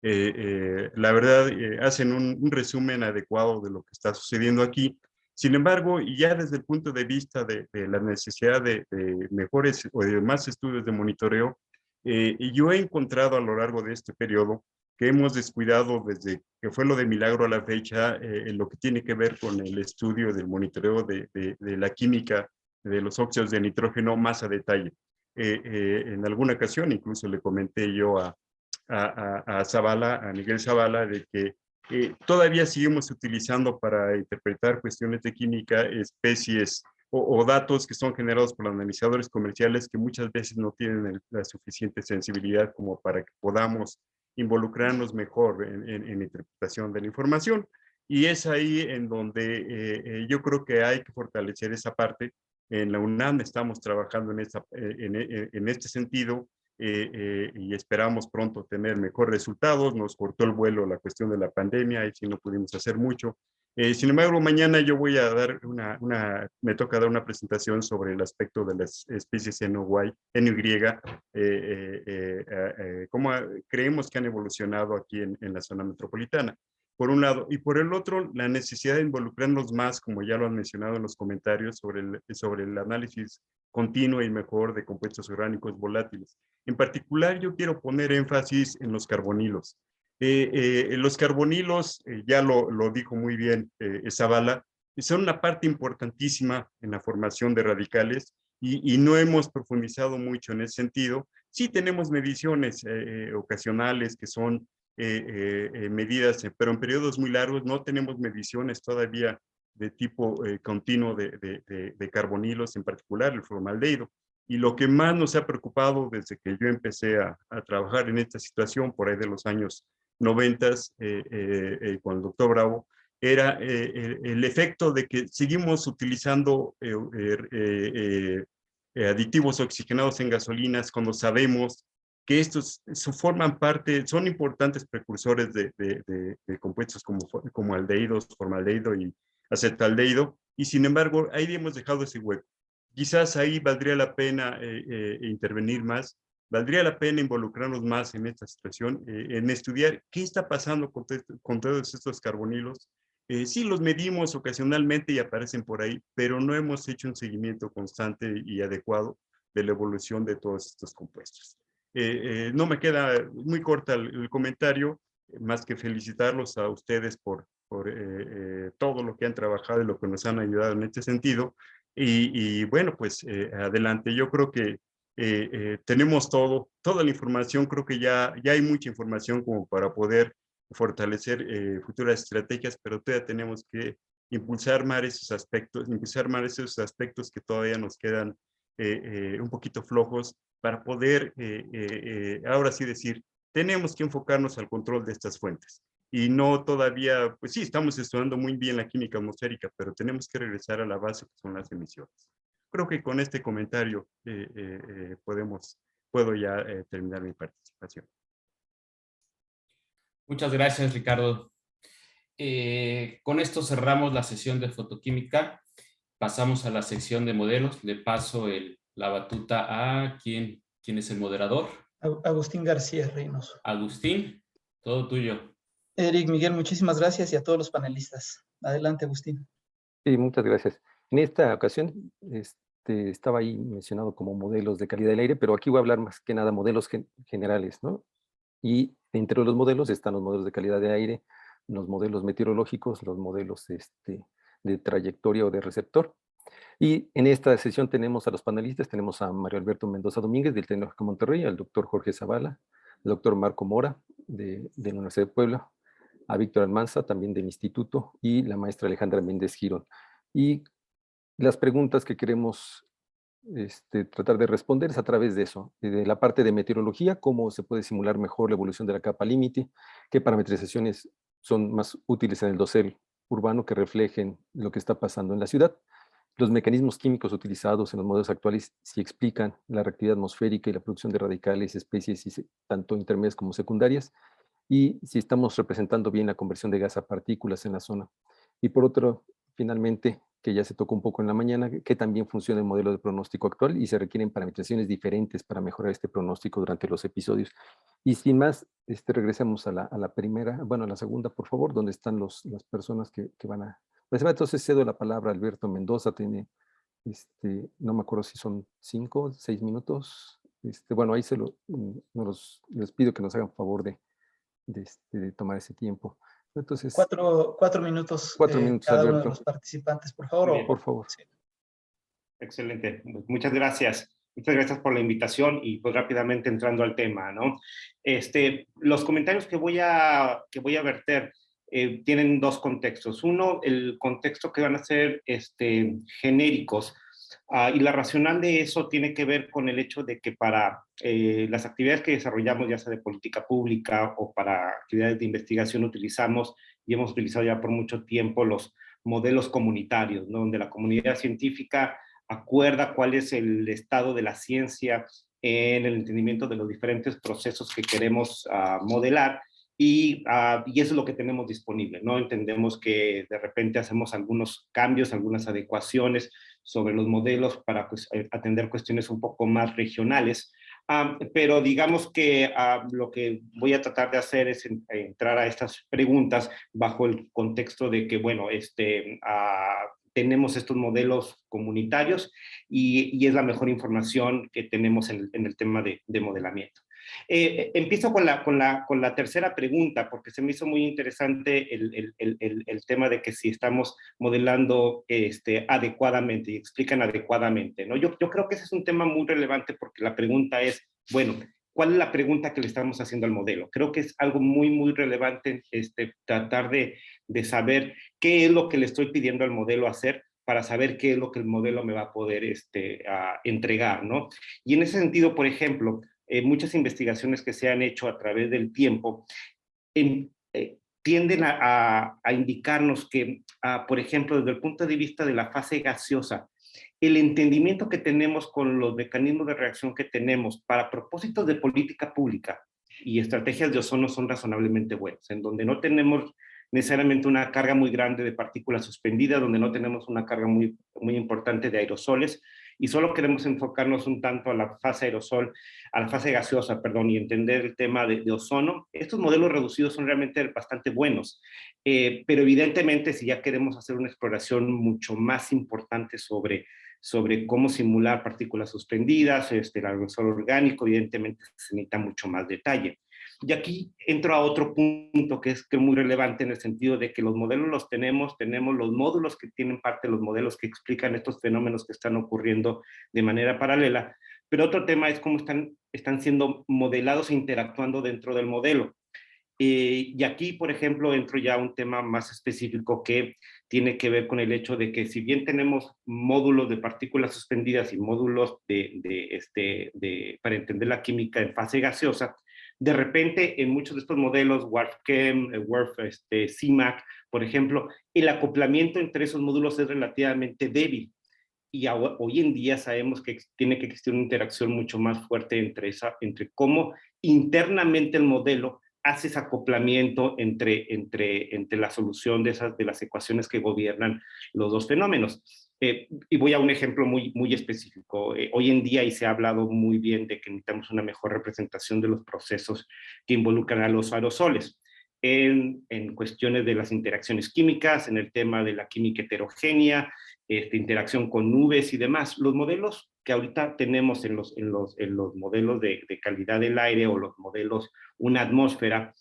La verdad, hacen un resumen adecuado de lo que está sucediendo aquí. Sin embargo, y ya desde el punto de vista de la necesidad de mejores o de más estudios de monitoreo, yo he encontrado a lo largo de este periodo que hemos descuidado desde que fue lo de Milagro a la fecha, en lo que tiene que ver con el estudio del monitoreo de la química de los óxidos de nitrógeno más a detalle. En alguna ocasión incluso le comenté yo a Zavala, a Miguel Zavala, de que todavía seguimos utilizando para interpretar cuestiones de química especies o datos que son generados por analizadores comerciales que muchas veces no tienen la suficiente sensibilidad como para que podamos involucrarnos mejor en interpretación de la información. Y es ahí en donde yo creo que hay que fortalecer esa parte. En la UNAM estamos trabajando en este sentido y esperamos pronto tener mejores resultados. Nos cortó el vuelo la cuestión de la pandemia y sí no pudimos hacer mucho. Sin embargo, mañana yo voy a dar me toca dar una presentación sobre el aspecto de las especies NY, cómo creemos que han evolucionado aquí en la zona metropolitana, por un lado. Y por el otro, la necesidad de involucrarnos más, como ya lo han mencionado en los comentarios, sobre el análisis continuo y mejor de compuestos orgánicos volátiles. En particular, yo quiero poner énfasis en los carbonilos. Los carbonilos, ya lo dijo muy bien Zavala, son una parte importantísima en la formación de radicales y no hemos profundizado mucho en ese sentido. Sí tenemos mediciones ocasionales que son medidas, pero en periodos muy largos no tenemos mediciones todavía de tipo continuo de carbonilos, en particular el formaldehído. Y lo que más nos ha preocupado desde que yo empecé a trabajar en esta situación, por ahí de los años 90, con el doctor Bravo, era el efecto de que seguimos utilizando aditivos oxigenados en gasolinas cuando sabemos que estos forman parte, son importantes precursores de compuestos como aldehídos, formaldehído y acetaldehído, y sin embargo ahí hemos dejado ese hueco. Quizás ahí valdría la pena intervenir más, valdría la pena involucrarnos más en esta situación, en estudiar qué está pasando con todos estos carbonilos. Sí los medimos ocasionalmente y aparecen por ahí, pero no hemos hecho un seguimiento constante y adecuado de la evolución de todos estos compuestos. No me queda muy corta el comentario, más que felicitarlos a ustedes por todo lo que han trabajado y lo que nos han ayudado en este sentido. Y bueno, pues adelante. Yo creo que tenemos toda la información. Creo que ya hay mucha información como para poder fortalecer futuras estrategias, pero todavía tenemos que impulsar más esos aspectos que todavía nos quedan un poquito flojos para poder ahora sí decir, tenemos que enfocarnos al control de estas fuentes. Y no todavía, pues sí, estamos estudiando muy bien la química atmosférica, pero tenemos que regresar a la base que son las emisiones. Creo que con este comentario puedo ya terminar mi participación. Muchas gracias, Ricardo. Con esto cerramos la sesión de fotoquímica. Pasamos a la sección de modelos. Le paso la batuta a ¿quién es el moderador? Agustín García Reynoso. Agustín, todo tuyo. Eric, Miguel, muchísimas gracias y a todos los panelistas. Adelante, Agustín. Sí, muchas gracias. En esta ocasión estaba ahí mencionado como modelos de calidad del aire, pero aquí voy a hablar más que nada modelos generales, ¿no? Y entre los modelos están los modelos de calidad de aire, los modelos meteorológicos, los modelos de trayectoria o de receptor. Y en esta sesión tenemos a los panelistas, tenemos a Mario Alberto Mendoza Domínguez del Tecnológico de Monterrey, al doctor Jorge Zavala, al doctor Marco Mora de la Universidad de Puebla, a Víctor Almanza también del instituto y la maestra Alejandra Méndez Girón. Y las preguntas que queremos tratar de responder es a través de eso, de la parte de meteorología, cómo se puede simular mejor la evolución de la capa límite, qué parametrizaciones son más útiles en el dosel urbano que reflejen lo que está pasando en la ciudad. Los mecanismos químicos utilizados en los modelos actuales sí explican la reactividad atmosférica y la producción de radicales, especies tanto intermedias como secundarias, y si estamos representando bien la conversión de gas a partículas en la zona. Y por otro, finalmente, que ya se tocó un poco en la mañana, que también funciona el modelo de pronóstico actual y se requieren parametrizaciones diferentes para mejorar este pronóstico durante los episodios. Y sin más, regresemos a la primera, bueno, a la segunda, por favor, donde están las personas que van a... Pues, entonces cedo la palabra a Alberto Mendoza, tiene, no me acuerdo si son 5 o 6 minutos. Bueno, ahí les pido que nos hagan favor de tomar ese tiempo. Entonces, 4 minutos, 4 minutos, cada uno de Alberto. los participantes, por favor. Por favor. Sí. Excelente, muchas gracias. Muchas gracias por la invitación y pues rápidamente entrando al tema, ¿no? Los comentarios que voy a verter tienen dos contextos. Uno, el contexto que van a ser genéricos, y la racional de eso tiene que ver con el hecho de que para las actividades que desarrollamos, ya sea de política pública o para actividades de investigación, utilizamos y hemos utilizado ya por mucho tiempo los modelos comunitarios, ¿no? Donde la comunidad científica acuerda cuál es el estado de la ciencia en el entendimiento de los diferentes procesos que queremos modelar, y eso es lo que tenemos disponible, ¿no? Entendemos que de repente hacemos algunos cambios, algunas adecuaciones sobre los modelos para pues, atender cuestiones un poco más regionales, pero digamos que lo que voy a tratar de hacer es entrar a estas preguntas bajo el contexto de que, bueno, tenemos estos modelos comunitarios y es la mejor información que tenemos en el tema de modelamiento. Empiezo con la tercera pregunta, porque se me hizo muy interesante el tema de que si estamos modelando adecuadamente y explican adecuadamente, ¿no? Yo creo que ese es un tema muy relevante porque la pregunta es, bueno, ¿cuál es la pregunta que le estamos haciendo al modelo? Creo que es algo muy, muy relevante tratar de saber qué es lo que le estoy pidiendo al modelo hacer para saber qué es lo que el modelo me va a poder entregar, ¿no? Y en ese sentido, por ejemplo, muchas investigaciones que se han hecho a través del tiempo tienden a indicarnos que, por ejemplo, desde el punto de vista de la fase gaseosa, el entendimiento que tenemos con los mecanismos de reacción que tenemos para propósitos de política pública y estrategias de ozono son razonablemente buenos, en donde no tenemos necesariamente una carga muy grande de partículas suspendidas, donde no tenemos una carga muy, muy importante de aerosoles, y solo queremos enfocarnos un tanto a la fase aerosol, a la fase gaseosa, perdón, y entender el tema de ozono. Estos modelos reducidos son realmente bastante buenos, pero evidentemente si ya queremos hacer una exploración mucho más importante sobre cómo simular partículas suspendidas, el aerosol orgánico, evidentemente se necesita mucho más detalle. Y aquí entro a otro punto que es muy relevante en el sentido de que los modelos los tenemos los módulos que tienen parte de los modelos que explican estos fenómenos que están ocurriendo de manera paralela, pero otro tema es cómo están siendo modelados e interactuando dentro del modelo. Y aquí, por ejemplo, entro ya a un tema más específico que tiene que ver con el hecho de que si bien tenemos módulos de partículas suspendidas y módulos para entender la química en fase gaseosa, de repente en muchos de estos modelos, WRF-Chem, CIMAC, por ejemplo, el acoplamiento entre esos módulos es relativamente débil. Y hoy en día sabemos que tiene que existir una interacción mucho más fuerte entre cómo internamente el modelo hace ese acoplamiento entre la solución de las ecuaciones que gobiernan los dos fenómenos. Y voy a un ejemplo muy, muy específico. Hoy en día, y se ha hablado muy bien de que necesitamos una mejor representación de los procesos que involucran a los aerosoles. En cuestiones de las interacciones químicas, en el tema de la química heterogénea, interacción con nubes y demás. Los modelos que ahorita tenemos en los modelos de calidad del aire o los modelos una atmósfera,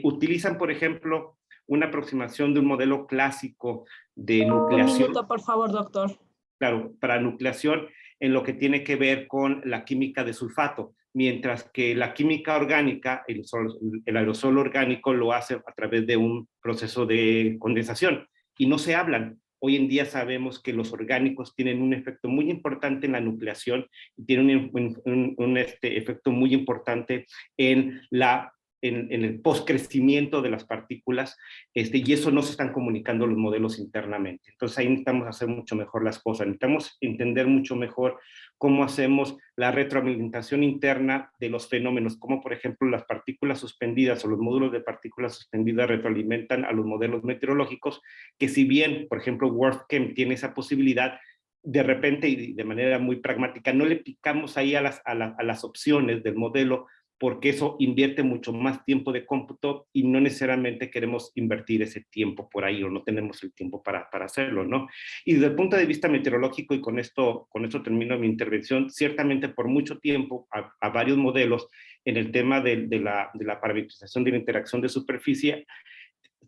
utilizan, por ejemplo, una aproximación de un modelo clásico de nucleación. Un minuto, por favor, doctor. Claro, para nucleación en lo que tiene que ver con la química de sulfato, mientras que la química orgánica, el aerosol orgánico lo hace a través de un proceso de condensación y no se hablan. Hoy en día sabemos que los orgánicos tienen un efecto muy importante en la nucleación y tienen un efecto muy importante en la en el postcrecimiento de las partículas, y eso no se están comunicando los modelos internamente. Entonces ahí necesitamos hacer mucho mejor las cosas, necesitamos entender mucho mejor cómo hacemos la retroalimentación interna de los fenómenos, como por ejemplo las partículas suspendidas o los módulos de partículas suspendidas retroalimentan a los modelos meteorológicos, que si bien, por ejemplo, WorldChem tiene esa posibilidad, de repente y de manera muy pragmática, no le picamos ahí a las opciones del modelo, porque eso invierte mucho más tiempo de cómputo y no necesariamente queremos invertir ese tiempo por ahí o no tenemos el tiempo para hacerlo, ¿no? Y desde el punto de vista meteorológico, y con esto termino mi intervención, ciertamente por mucho tiempo a varios modelos en el tema de la parametrización de la interacción de superficie,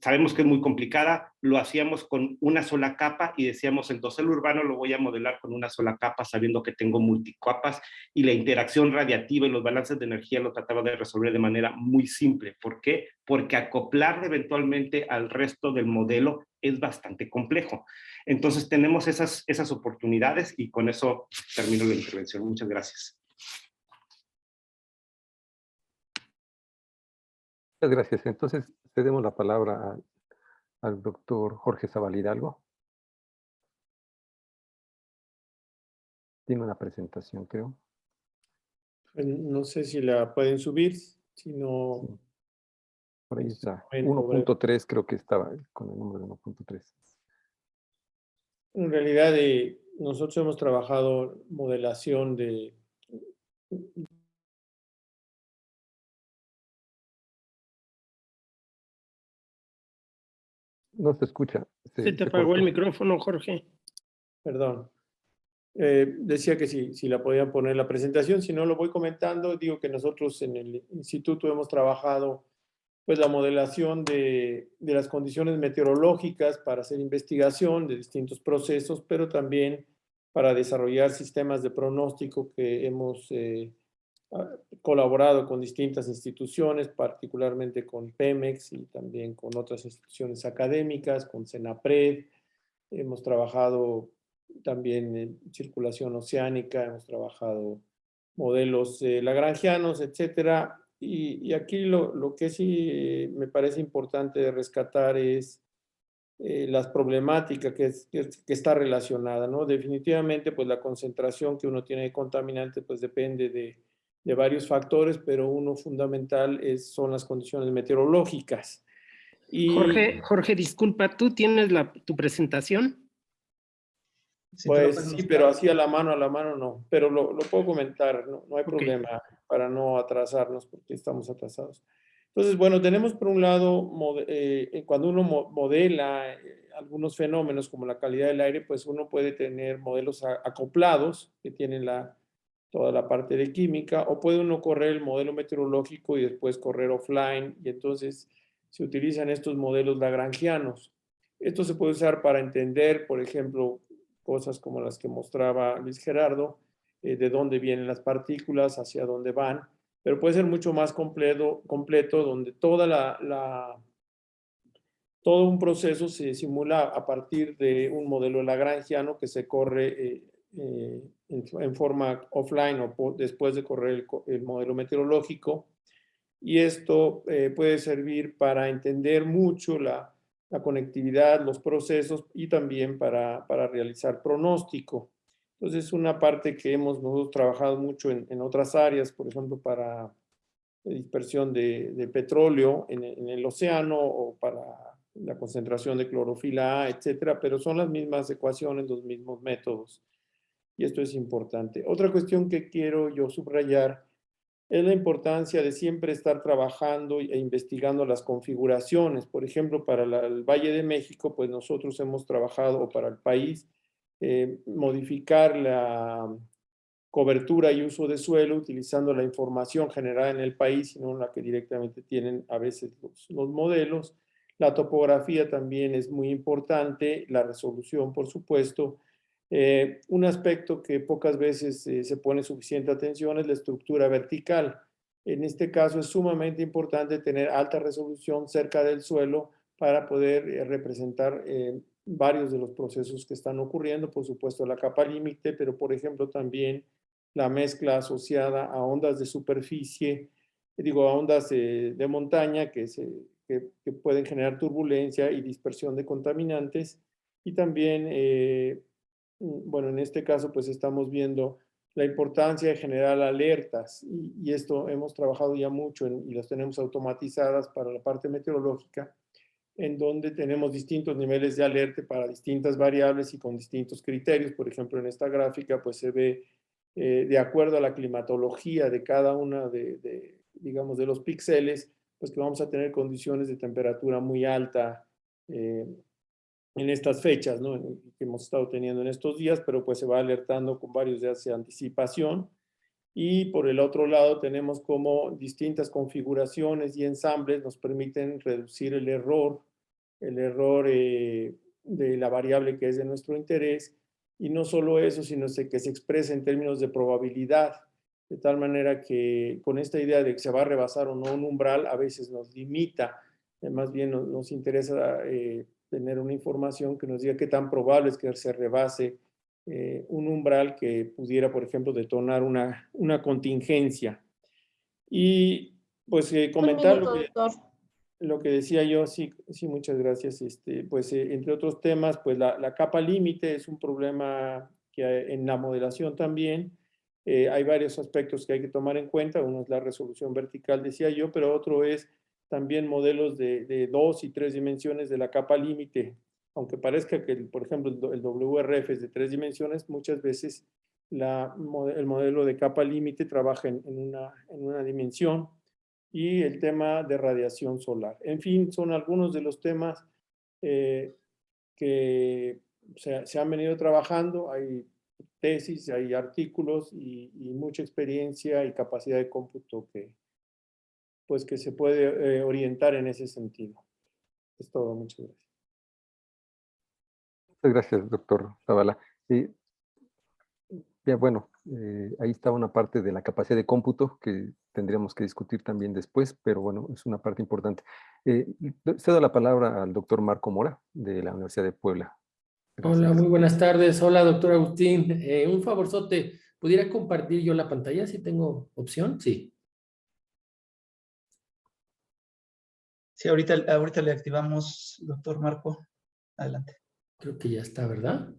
sabemos que es muy complicada, lo hacíamos con una sola capa y decíamos el dosel urbano lo voy a modelar con una sola capa sabiendo que tengo multicapas, y la interacción radiativa y los balances de energía lo trataba de resolver de manera muy simple. ¿Por qué? Porque acoplarlo eventualmente al resto del modelo es bastante complejo. Entonces tenemos esas oportunidades y con eso termino la intervención. Muchas gracias. Muchas gracias. Entonces, cedemos la palabra al doctor Jorge Zavala Hidalgo. Tiene una presentación, creo. No sé si la pueden subir, si no... Sí. Por ahí está. Momento, 1.3 creo que estaba con el número de 1.3. En realidad, nosotros hemos trabajado modelación de... No se escucha. Se te apagó el micrófono, Jorge. Perdón. Decía que si la podían poner la presentación, si no lo voy comentando, digo que nosotros en el instituto hemos trabajado pues la modelación de las condiciones meteorológicas para hacer investigación de distintos procesos, pero también para desarrollar sistemas de pronóstico que hemos colaborado con distintas instituciones, particularmente con Pemex y también con otras instituciones académicas, con CENAPRED. Hemos trabajado también en circulación oceánica, hemos trabajado modelos lagrangianos, etcétera. Y aquí lo que sí me parece importante rescatar es las problemáticas que está relacionada, ¿no? Definitivamente, pues la concentración que uno tiene de contaminantes, pues depende de varios factores, pero uno fundamental son las condiciones meteorológicas. Y, Jorge, disculpa, ¿tú tienes tu presentación? pues sí, pero así a la mano no, pero lo puedo comentar, no hay problema para no atrasarnos porque estamos atrasados. Entonces, bueno, tenemos por un lado, cuando uno modela algunos fenómenos como la calidad del aire, pues uno puede tener modelos acoplados que tienen toda la parte de química, o puede uno correr el modelo meteorológico y después correr offline, y entonces se utilizan estos modelos lagrangianos. Esto se puede usar para entender, por ejemplo, cosas como las que mostraba Luis Gerardo, de dónde vienen las partículas, hacia dónde van, pero puede ser mucho más completo donde todo un proceso se simula a partir de un modelo lagrangiano que se corre en forma offline o después de correr el modelo meteorológico. Y esto puede servir para entender mucho la conectividad, los procesos y también para realizar pronóstico. Entonces, una parte que nosotros trabajado mucho en otras áreas, por ejemplo, para dispersión de petróleo en el océano o para la concentración de clorofila A, etcétera, pero son las mismas ecuaciones, los mismos métodos. Y esto es importante. Otra cuestión que quiero yo subrayar es la importancia de siempre estar trabajando e investigando las configuraciones. Por ejemplo, para el Valle de México, pues nosotros hemos trabajado, o para el país, modificar la cobertura y uso de suelo utilizando la información generada en el país y no la que directamente tienen a veces los modelos. La topografía también es muy importante, la resolución, por supuesto. Un aspecto que pocas veces se pone suficiente atención es la estructura vertical. En este caso es sumamente importante tener alta resolución cerca del suelo para poder representar varios de los procesos que están ocurriendo, por supuesto la capa límite, pero por ejemplo también la mezcla asociada a ondas de superficie digo, a ondas de montaña que pueden generar turbulencia y dispersión de contaminantes. Y también, bueno, en este caso pues estamos viendo la importancia de generar alertas y esto hemos trabajado ya mucho y las tenemos automatizadas para la parte meteorológica, en donde tenemos distintos niveles de alerta para distintas variables y con distintos criterios. Por ejemplo, en esta gráfica pues se ve de acuerdo a la climatología de cada una digamos, de los píxeles, pues que vamos a tener condiciones de temperatura muy alta en estas fechas, ¿no? Que hemos estado teniendo en estos días, pero pues se va alertando con varios días de anticipación. Y por el otro lado tenemos como distintas configuraciones y ensambles nos permiten reducir el error de la variable que es de nuestro interés. Y no solo eso, sino que se expresa en términos de probabilidad, de tal manera que con esta idea de que se va a rebasar o no un umbral, a veces nos limita. Más bien nos interesa tener una información que nos diga qué tan probable es que se rebase un umbral que pudiera, por ejemplo, detonar una contingencia. Y pues comentar lo que decía yo, sí, muchas gracias. Pues entre otros temas, pues la capa límite es un problema que hay en la modelación también. Hay varios aspectos que hay que tomar en cuenta. Uno es la resolución vertical, decía yo, pero otro es también modelos de 2 y 3 dimensiones de la capa límite. Aunque parezca que, por ejemplo, el WRF es de 3 dimensiones, muchas veces el modelo de capa límite trabaja en una dimensión, y el tema de radiación solar. En fin, son algunos de los temas que se han venido trabajando. Hay tesis, hay artículos y mucha experiencia y capacidad de cómputo que se puede orientar en ese sentido. Es todo, muchas gracias. Muchas gracias, doctor Zavala. Ya, bueno, ahí está una parte de la capacidad de cómputo que tendríamos que discutir también después, pero bueno, es una parte importante. Cedo la palabra al doctor Marco Mora, de la Universidad de Puebla. Gracias. Hola, muy buenas tardes. Hola, doctor Agustín. Un favorzote, ¿pudiera compartir yo la pantalla si tengo opción? Sí. Sí, ahorita le activamos, doctor Marco. Adelante. Creo que ya está, ¿verdad?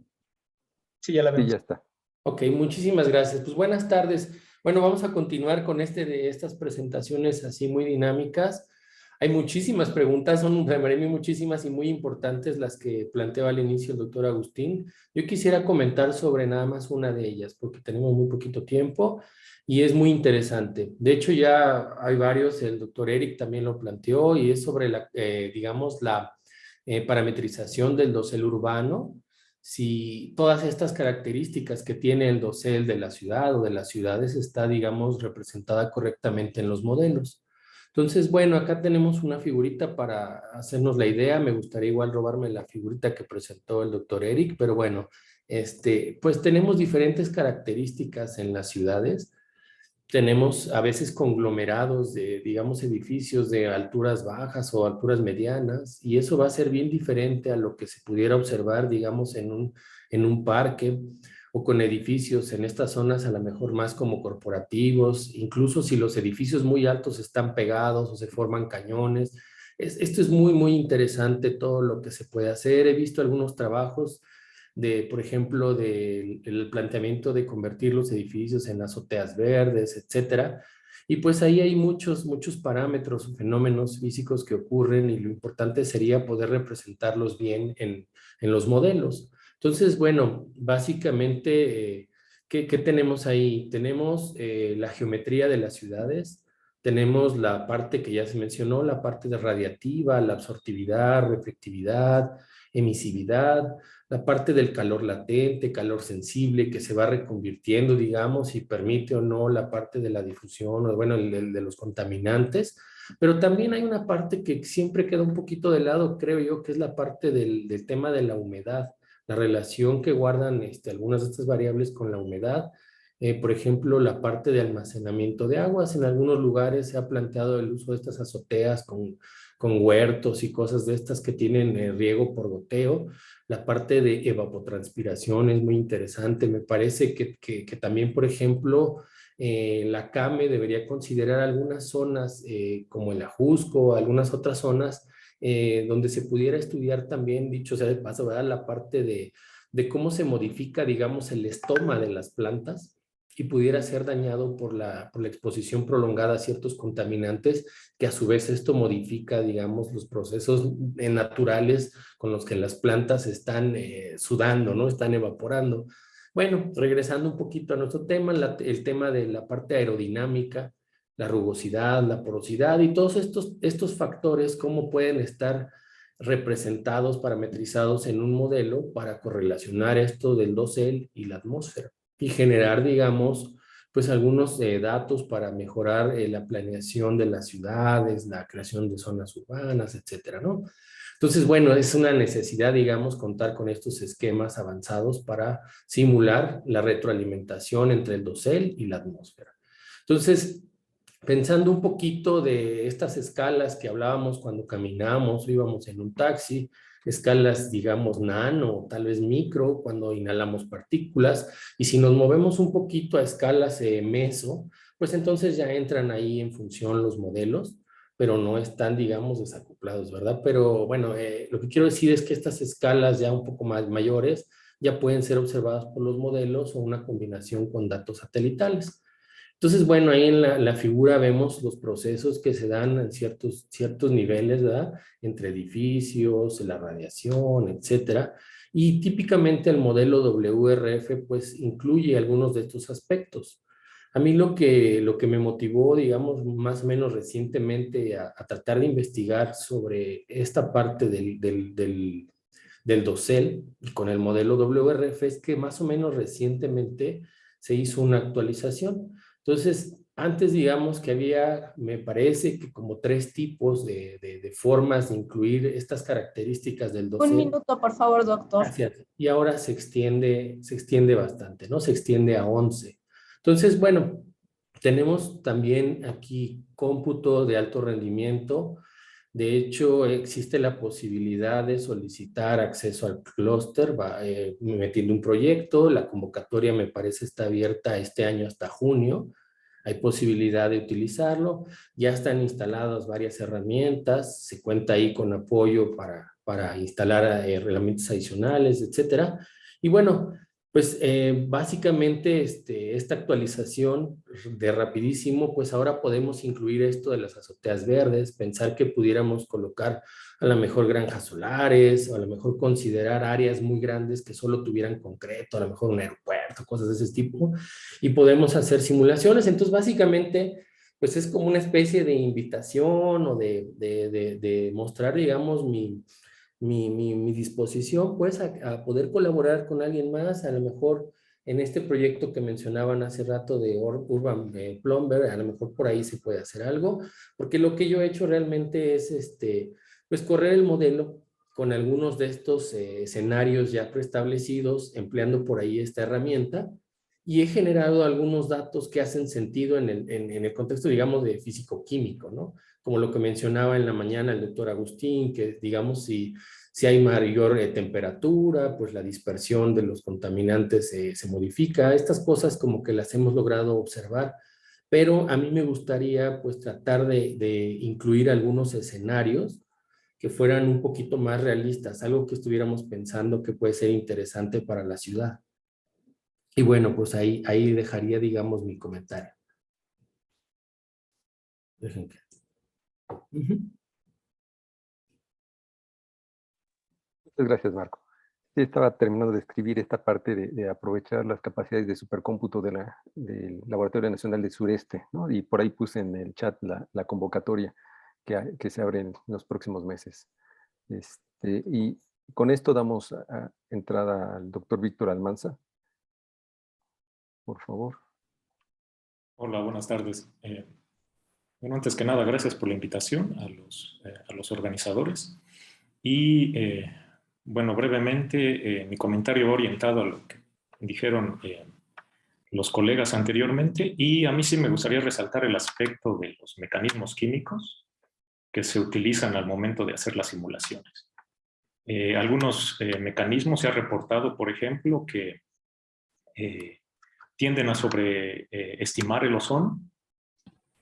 Sí, ya la vemos. Sí, ya está. Ok, muchísimas gracias. Pues buenas tardes. Bueno, vamos a continuar con de estas presentaciones así muy dinámicas. Hay muchísimas preguntas, son para mí muchísimas y muy importantes las que planteó al inicio el doctor Agustín. Yo quisiera comentar sobre nada más una de ellas, porque tenemos muy poquito tiempo y es muy interesante. De hecho, ya hay varios, el doctor Eric también lo planteó, y es sobre digamos, la parametrización del dosel urbano. Si todas estas características que tiene el dosel de la ciudad o de las ciudades está, digamos, representada correctamente en los modelos. Entonces, bueno, acá tenemos una figurita para hacernos la idea. Me gustaría igual robarme la figurita que presentó el doctor Eric, pero bueno, pues tenemos diferentes características en las ciudades. Tenemos a veces conglomerados de, digamos, edificios de alturas bajas o alturas medianas, y eso va a ser bien diferente a lo que se pudiera observar, digamos, en un parque, o con edificios en estas zonas a lo mejor más como corporativos, incluso si los edificios muy altos están pegados o se forman cañones. Esto es muy, muy interesante todo lo que se puede hacer. He visto algunos trabajos por ejemplo, del planteamiento de convertir los edificios en azoteas verdes, etcétera. Y pues ahí hay muchos parámetros o fenómenos físicos que ocurren, y lo importante sería poder representarlos bien en los modelos. Entonces, bueno, básicamente, ¿qué tenemos ahí? Tenemos la geometría de las ciudades, tenemos la parte que ya se mencionó, la parte de radiativa, la absortividad, reflectividad, emisividad, la parte del calor latente, calor sensible, que se va reconvirtiendo, digamos, y permite o no la parte de la difusión, o bueno, de los contaminantes. Pero también hay una parte que siempre queda un poquito de lado, creo yo, que es la parte del tema de la humedad, la relación que guardan algunas de estas variables con la humedad. Por ejemplo, la parte de almacenamiento de aguas. En algunos lugares se ha planteado el uso de estas azoteas con huertos y cosas de estas que tienen riego por goteo. La parte de evapotranspiración es muy interesante. Me parece que también, por ejemplo, la CAME debería considerar algunas zonas como el Ajusco, algunas otras zonas donde se pudiera estudiar también, dicho sea de paso, ¿verdad? La parte de cómo se modifica, digamos, el estoma de las plantas y pudiera ser dañado por la exposición prolongada a ciertos contaminantes, que a su vez esto modifica, digamos, los procesos naturales con los que las plantas están sudando, ¿no? Están evaporando. Bueno, regresando un poquito a nuestro tema, el tema de la parte aerodinámica, la rugosidad, la porosidad y todos estos factores, cómo pueden estar representados, parametrizados en un modelo para correlacionar esto del dosel y la atmósfera y generar, digamos, pues algunos datos para mejorar la planeación de las ciudades, la creación de zonas urbanas, etcétera, ¿no? Entonces, bueno, es una necesidad, digamos, contar con estos esquemas avanzados para simular la retroalimentación entre el dosel y la atmósfera. Entonces, pensando un poquito de estas escalas que hablábamos cuando caminamos o íbamos en un taxi, escalas, digamos, nano, tal vez micro, cuando inhalamos partículas, y si nos movemos un poquito a escalas meso, pues entonces ya entran ahí en función los modelos, pero no están, digamos, desacoplados, ¿verdad? Pero bueno, lo que quiero decir es que estas escalas ya un poco más mayores ya pueden ser observadas por los modelos o una combinación con datos satelitales. Entonces, bueno, ahí en la figura vemos los procesos que se dan en ciertos niveles, ¿verdad? Entre edificios, la radiación, etcétera. Y típicamente el modelo WRF, pues, incluye algunos de estos aspectos. A mí lo que me motivó, digamos, más o menos recientemente a tratar de investigar sobre esta parte del dosel y con el modelo WRF es que más o menos recientemente se hizo una actualización. Entonces, antes digamos que había, me parece que como 3 tipos de formas de incluir estas características del dosel. 1 minuto, por favor, doctor. Gracias. Y ahora se extiende bastante, ¿no? Se extiende a 11. Entonces, bueno, tenemos también aquí cómputo de alto rendimiento. De hecho, existe la posibilidad de solicitar acceso al clúster metiendo un proyecto. La convocatoria me parece está abierta este año hasta junio. Hay posibilidad de utilizarlo. Ya están instaladas varias herramientas. Se cuenta ahí con apoyo para instalar herramientas adicionales, etcétera. Y bueno, pues básicamente esta actualización de rapidísimo, pues ahora podemos incluir esto de las azoteas verdes, pensar que pudiéramos colocar a lo mejor granjas solares, o a lo mejor considerar áreas muy grandes que solo tuvieran concreto, a lo mejor un aeropuerto, cosas de ese tipo, y podemos hacer simulaciones. Entonces básicamente, pues es como una especie de invitación o de mostrar, digamos, mi disposición pues a poder colaborar con alguien más, a lo mejor en este proyecto que mencionaban hace rato de Urban Plumber, a lo mejor por ahí se puede hacer algo, porque lo que yo he hecho realmente es pues correr el modelo con algunos de estos escenarios ya preestablecidos, empleando por ahí esta herramienta, y he generado algunos datos que hacen sentido en el contexto, digamos, de físico-químico, ¿no? Como lo que mencionaba en la mañana el doctor Agustín, que digamos si hay mayor temperatura, pues la dispersión de los contaminantes se modifica. Estas cosas como que las hemos logrado observar, pero a mí me gustaría pues tratar de incluir algunos escenarios que fueran un poquito más realistas, algo que estuviéramos pensando que puede ser interesante para la ciudad. Y bueno, pues ahí dejaría, digamos, mi comentario. Dejen que... Muchas gracias, Marco. Sí, estaba terminando de escribir esta parte de aprovechar las capacidades de supercómputo del Laboratorio Nacional del Sureste, ¿no? Y por ahí puse en el chat la convocatoria que se abre en los próximos meses. Y con esto damos entrada al doctor Víctor Almanza. Por favor. Hola, buenas tardes. Bueno, antes que nada, gracias por la invitación a los organizadores. Y bueno, brevemente, mi comentario va orientado a lo que dijeron los colegas anteriormente, y a mí sí me gustaría resaltar el aspecto de los mecanismos químicos que se utilizan al momento de hacer las simulaciones. Algunos mecanismos se ha reportado, por ejemplo, que tienden a sobreestimar el ozono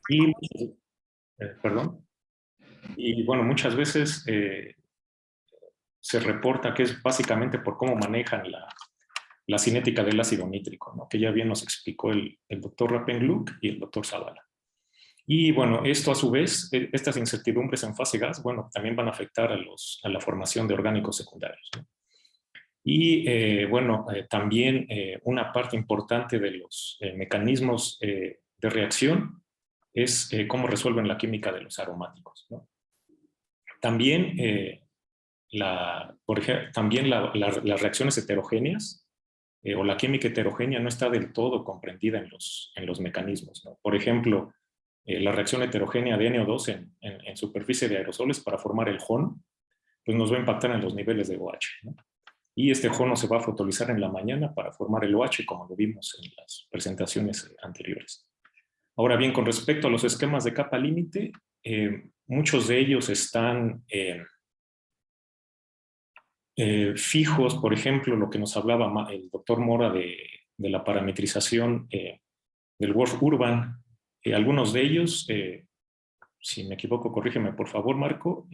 y, y bueno, muchas veces se reporta que es básicamente por cómo manejan la cinética del ácido nítrico, ¿no? Que ya bien nos explicó el doctor Rappenglück y el doctor Zavala. Y bueno, esto a su vez, estas incertidumbres en fase gas, bueno, también van a afectar a la formación de orgánicos secundarios, ¿no? Y bueno, también una parte importante de los mecanismos de reacción es cómo resuelven la química de los aromáticos, ¿no? También, por ejemplo, también las reacciones heterogéneas o la química heterogénea no está del todo comprendida en los mecanismos, ¿no? Por ejemplo, la reacción heterogénea de NO2 en superficie de aerosoles para formar el JON, pues nos va a impactar en los niveles de OH, ¿no? Y este JON se va a fotolizar en la mañana para formar el OH, como lo vimos en las presentaciones anteriores. Ahora bien, con respecto a los esquemas de capa límite, muchos de ellos están fijos. Por ejemplo, lo que nos hablaba el doctor Mora de la parametrización del World Urban. Algunos de ellos, si me equivoco, corrígeme por favor, Marco,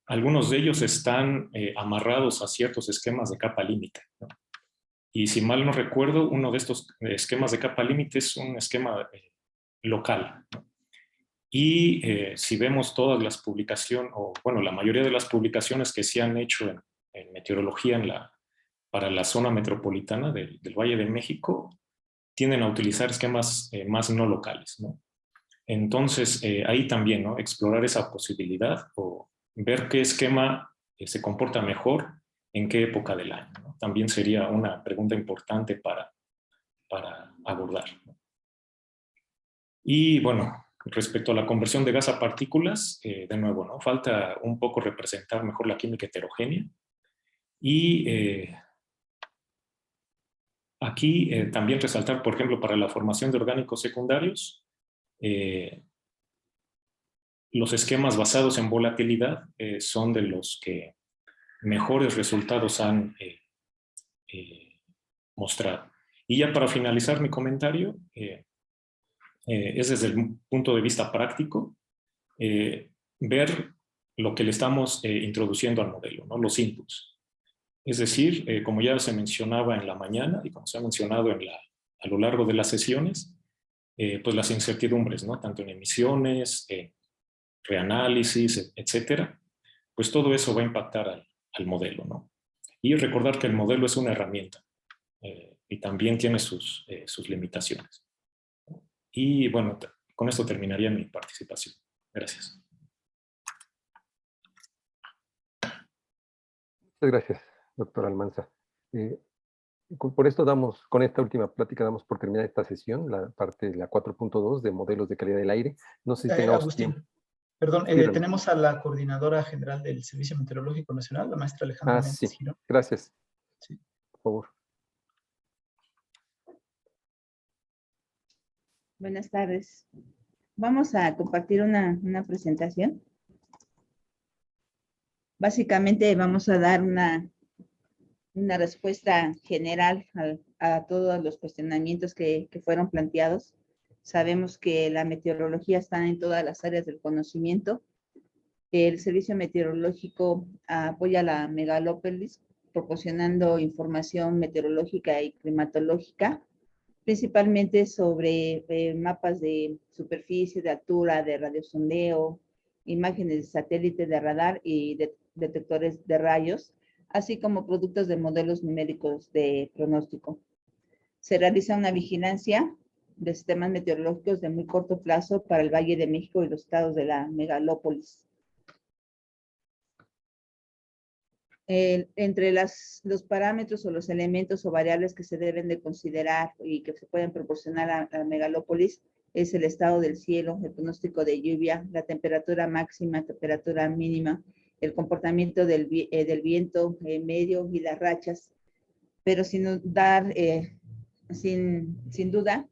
algunos de ellos están amarrados a ciertos esquemas de capa límite, ¿no? Y si mal no recuerdo, uno de estos esquemas de capa límite es un esquema local, ¿no? Y si vemos todas las publicaciones, o bueno, la mayoría de las publicaciones que se han hecho en meteorología para la zona metropolitana del Valle de México, tienden a utilizar esquemas más no locales, ¿no? Entonces, ahí también, ¿no? Explorar esa posibilidad o ver qué esquema se comporta mejor en qué época del año, ¿no? También sería una pregunta importante para abordar, ¿no? Y bueno, respecto a la conversión de gas a partículas, de nuevo, ¿no? Falta un poco representar mejor la química heterogénea. Y aquí también resaltar, por ejemplo, para la formación de orgánicos secundarios, los esquemas basados en volatilidad son de los que mejores resultados han mostrado. Y ya para finalizar mi comentario, es desde el punto de vista práctico, ver lo que le estamos introduciendo al modelo, ¿no? Los inputs. Es decir, como ya se mencionaba en la mañana y como se ha mencionado a lo largo de las sesiones, pues las incertidumbres, ¿no? Tanto en emisiones, reanálisis, etcétera, pues todo eso va a impactar al modelo, ¿no? Y recordar que el modelo es una herramienta y también tiene sus limitaciones. Y bueno, con esto terminaría mi participación. Gracias. Muchas gracias, doctor Almanza. Por esto con esta última plática damos por terminada esta sesión, la parte de la 4.2 de modelos de calidad del aire. No sé si tengamos Agustín, tiempo. perdón, tenemos a la coordinadora general del Servicio Meteorológico Nacional, la maestra Alejandra Méndez Sí, Girón. gracias. Sí. Por favor. Buenas tardes. Vamos a compartir una presentación. Básicamente vamos a dar una respuesta general a todos los cuestionamientos que fueron planteados. Sabemos que la meteorología está en todas las áreas del conocimiento. El Servicio Meteorológico apoya la megalópolis, proporcionando información meteorológica y climatológica, principalmente sobre mapas de superficie, de altura, de radiosondeo, imágenes de satélite, de radar y detectores de rayos, así como productos de modelos numéricos de pronóstico. Se realiza una vigilancia de sistemas meteorológicos de muy corto plazo para el Valle de México y los estados de la megalópolis. Entre los parámetros o los elementos o variables que se deben de considerar y que se pueden proporcionar a la megalópolis es el estado del cielo, el pronóstico de lluvia, la temperatura máxima, temperatura mínima, el comportamiento del viento medio y las rachas, pero sin duda,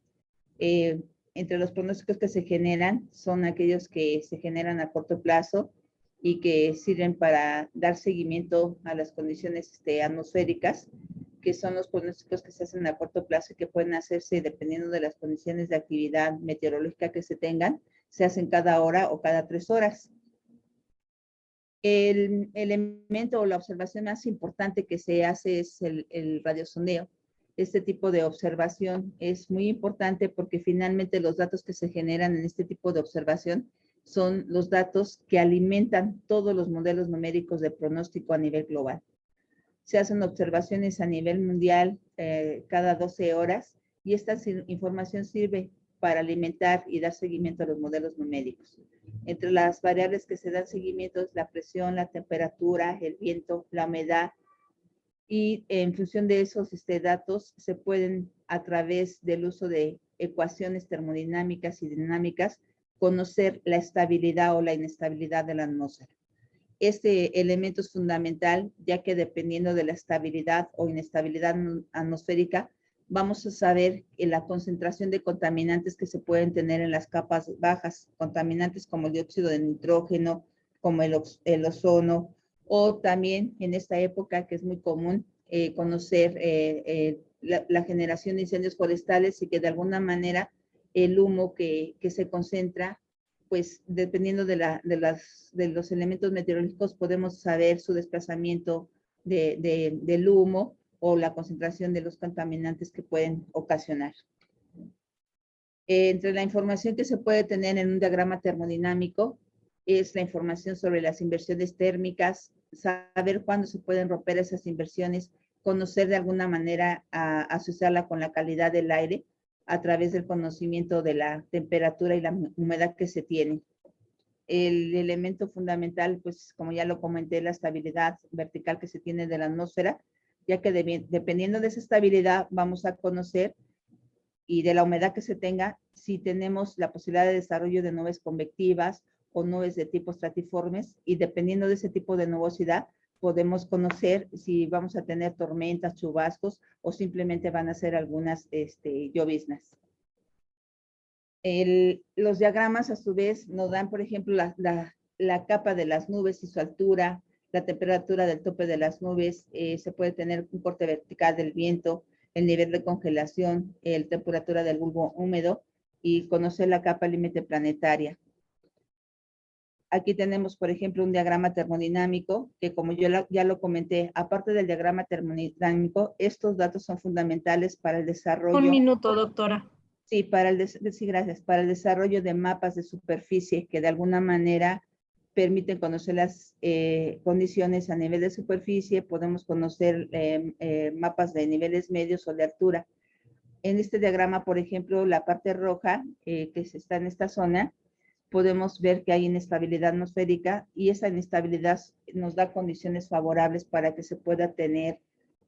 entre los pronósticos que se generan son aquellos que se generan a corto plazo y que sirven para dar seguimiento a las condiciones atmosféricas que son los pronósticos que se hacen a corto plazo y que pueden hacerse dependiendo de las condiciones de actividad meteorológica que se tengan, se hacen cada hora o cada 3 horas. El elemento o la observación más importante que se hace es el radiosondeo. Este tipo de observación es muy importante porque finalmente los datos que se generan en este tipo de observación son los datos que alimentan todos los modelos numéricos de pronóstico a nivel global. Se hacen observaciones a nivel mundial cada 12 horas y esta información sirve para alimentar y dar seguimiento a los modelos numéricos. Entre las variables que se dan seguimiento es la presión, la temperatura, el viento, la humedad, y en función de esos datos se pueden, a través del uso de ecuaciones termodinámicas y dinámicas, conocer la estabilidad o la inestabilidad de la atmósfera. Este elemento es fundamental, ya que dependiendo de la estabilidad o inestabilidad atmosférica, vamos a saber la concentración de contaminantes que se pueden tener en las capas bajas, contaminantes como el dióxido de nitrógeno, como el ozono, o también en esta época que es muy común conocer la generación de incendios forestales y que de alguna manera el humo que se concentra, pues dependiendo de los elementos meteorológicos podemos saber su desplazamiento del humo o la concentración de los contaminantes que pueden ocasionar. Entre la información que se puede tener en un diagrama termodinámico es la información sobre las inversiones térmicas, saber cuándo se pueden romper esas inversiones, conocer de alguna manera, asociarla con la calidad del aire a través del conocimiento de la temperatura y la humedad que se tiene. El elemento fundamental, pues como ya lo comenté, la estabilidad vertical que se tiene de la atmósfera, ya que dependiendo de esa estabilidad vamos a conocer y de la humedad que se tenga, si tenemos la posibilidad de desarrollo de nubes convectivas o nubes de tipo estratiformes, y dependiendo de ese tipo de nubosidad, podemos conocer si vamos a tener tormentas, chubascos o simplemente van a ser algunas lloviznas. Los diagramas a su vez nos dan, por ejemplo, la capa de las nubes y su altura, la temperatura del tope de las nubes, se puede tener un corte vertical del viento, el nivel de congelación, la temperatura del bulbo húmedo y conocer la capa límite planetaria. Aquí tenemos, por ejemplo, un diagrama termodinámico que, como yo ya lo comenté, aparte del diagrama termodinámico, estos datos son fundamentales para el desarrollo. Un minuto, doctora. Sí, sí, gracias. Para el desarrollo de mapas de superficie que de alguna manera permiten conocer las condiciones a nivel de superficie, podemos conocer mapas de niveles medios o de altura. En este diagrama, por ejemplo, la parte roja que está en esta zona, podemos ver que hay inestabilidad atmosférica y esa inestabilidad nos da condiciones favorables para que se pueda tener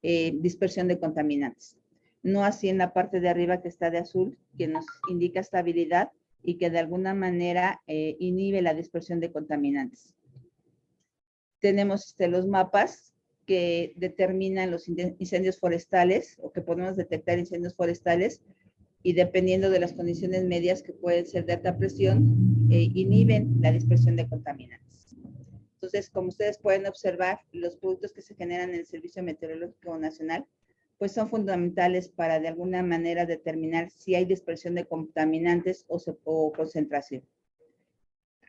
dispersión de contaminantes. No así en la parte de arriba que está de azul, que nos indica estabilidad y que de alguna manera inhibe la dispersión de contaminantes. Tenemos los mapas que determinan los incendios forestales o que podemos detectar incendios forestales y dependiendo de las condiciones medias que pueden ser de alta presión, inhiben la dispersión de contaminantes. Entonces, como ustedes pueden observar, los productos que se generan en el Servicio Meteorológico Nacional pues son fundamentales para de alguna manera determinar si hay dispersión de contaminantes o concentración.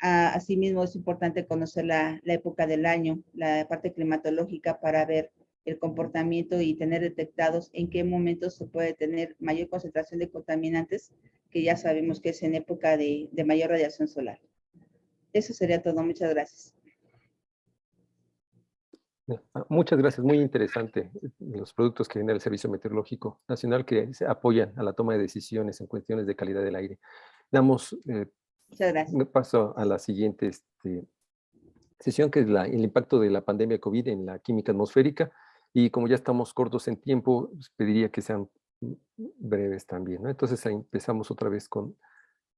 Asimismo, es importante conocer la época del año, la parte climatológica para ver el comportamiento y tener detectados en qué momentos se puede tener mayor concentración de contaminantes, que ya sabemos que es en época de mayor radiación solar. Eso sería todo. Muchas gracias. Muchas gracias, muy interesante los productos que genera el Servicio Meteorológico Nacional que se apoyan a la toma de decisiones en cuestiones de calidad del aire. Damos paso a la siguiente sesión, que es el impacto de la pandemia COVID en la química atmosférica, y como ya estamos cortos en tiempo, pediría que sean breves también, ¿no? Entonces ahí empezamos otra vez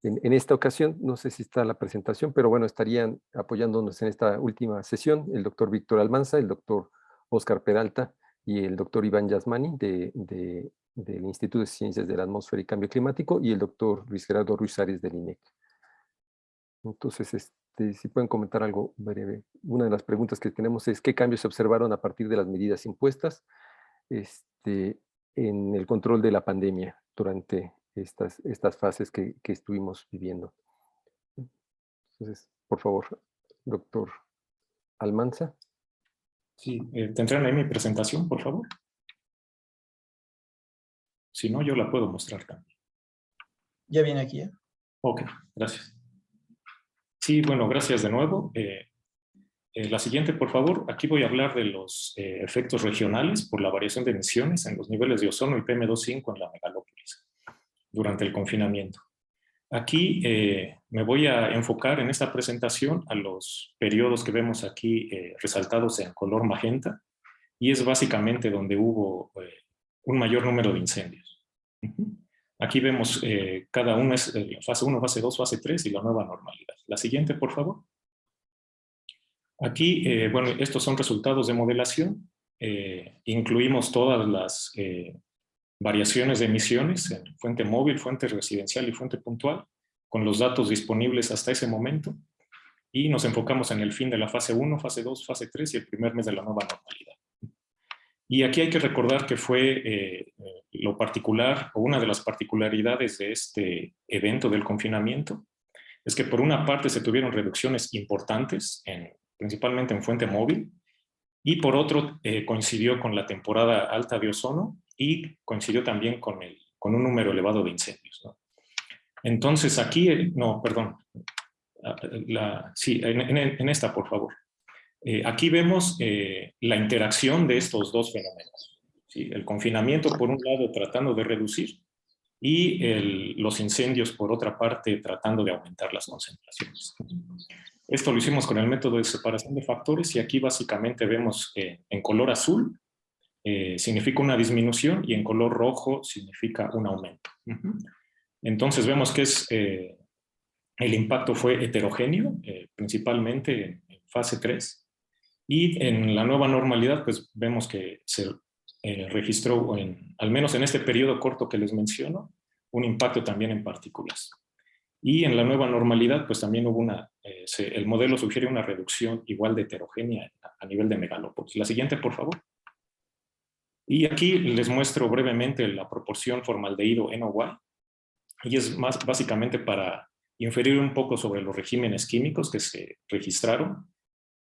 en esta ocasión, no sé si está la presentación, pero bueno, estarían apoyándonos en esta última sesión el doctor Víctor Almanza, el doctor Óscar Peralta y el doctor Iván Yasmani del Instituto de Ciencias de la Atmósfera y Cambio Climático y el doctor Luis Gerardo Ruiz Arias del INEC. Entonces, si pueden comentar algo breve. Una de las preguntas que tenemos es ¿qué cambios se observaron a partir de las medidas impuestas? en el control de la pandemia durante estas fases que estuvimos viviendo. Entonces, por favor, doctor Almanza. Sí, ¿tendrán ahí mi presentación, por favor? Si no, yo la puedo mostrar también. Ya viene aquí, ¿eh? Ok, gracias. Sí, bueno, gracias de nuevo. La siguiente, por favor. Aquí voy a hablar de los efectos regionales por la variación de emisiones en los niveles de ozono y PM2.5 en la megalópolis durante el confinamiento. Aquí me voy a enfocar en esta presentación a los periodos que vemos aquí resaltados en color magenta, y es básicamente donde hubo un mayor número de incendios. Aquí vemos cada uno es fase 1, fase 2, fase 3 y la nueva normalidad. La siguiente, por favor. Aquí, bueno, estos son resultados de modelación. Incluimos todas las variaciones de emisiones en fuente móvil, fuente residencial y fuente puntual, con los datos disponibles hasta ese momento, y nos enfocamos en el fin de la fase 1, fase 2, fase 3 y el primer mes de la nueva normalidad. Y aquí hay que recordar que fue lo particular, o una de las particularidades de este evento del confinamiento, es que por una parte se tuvieron reducciones importantes, principalmente en fuente móvil, y por otro coincidió con la temporada alta de ozono y coincidió también con un número elevado de incendios, ¿no? Entonces aquí, no, perdón, sí, en esta, por favor. Aquí vemos la interacción de estos dos fenómenos, ¿sí? El confinamiento, por un lado, tratando de reducir, y los incendios, por otra parte, tratando de aumentar las concentraciones. Esto lo hicimos con el método de separación de factores, y aquí básicamente vemos en color azul significa una disminución y en color rojo significa un aumento. Entonces vemos que el impacto fue heterogéneo, principalmente en fase 3, y en la nueva normalidad pues vemos que se registró, al menos en este periodo corto que les menciono, un impacto también en partículas. Y en la nueva normalidad pues también hubo el modelo sugiere una reducción igual de heterogénea a nivel de megalópolis. La siguiente, por favor. Y aquí les muestro brevemente la proporción formaldehído-NOx, y es básicamente para inferir un poco sobre los regímenes químicos que se registraron.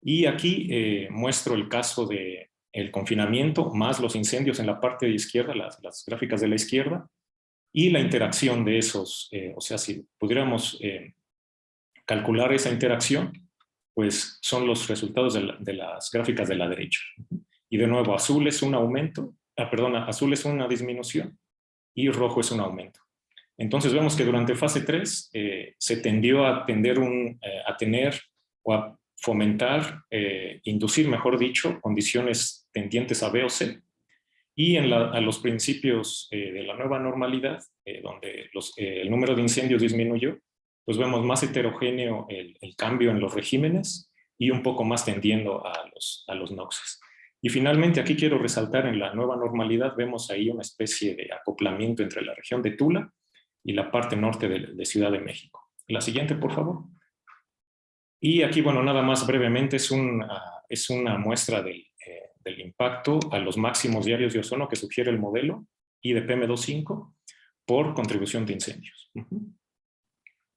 Y aquí muestro el caso del confinamiento más los incendios en la parte de izquierda, las gráficas de la izquierda, y la interacción de esos, o sea, si pudiéramos calcular esa interacción, pues son los resultados de las gráficas de la derecha. Y de nuevo, azul es un aumento, azul es una disminución y rojo es un aumento. Entonces vemos que durante fase 3 se tendió a tener o a fomentar, inducir, mejor dicho, condiciones tendientes a B o C, y a los principios de la nueva normalidad, donde el número de incendios disminuyó, pues vemos más heterogéneo el cambio en los regímenes y un poco más tendiendo a los NOxes. Y finalmente aquí quiero resaltar, en la nueva normalidad vemos ahí una especie de acoplamiento entre la región de Tula y la parte norte de Ciudad de México. La siguiente, por favor. Y aquí, bueno, nada más brevemente, es una muestra del impacto a los máximos diarios de ozono que sugiere el modelo y de PM2.5 por contribución de incendios.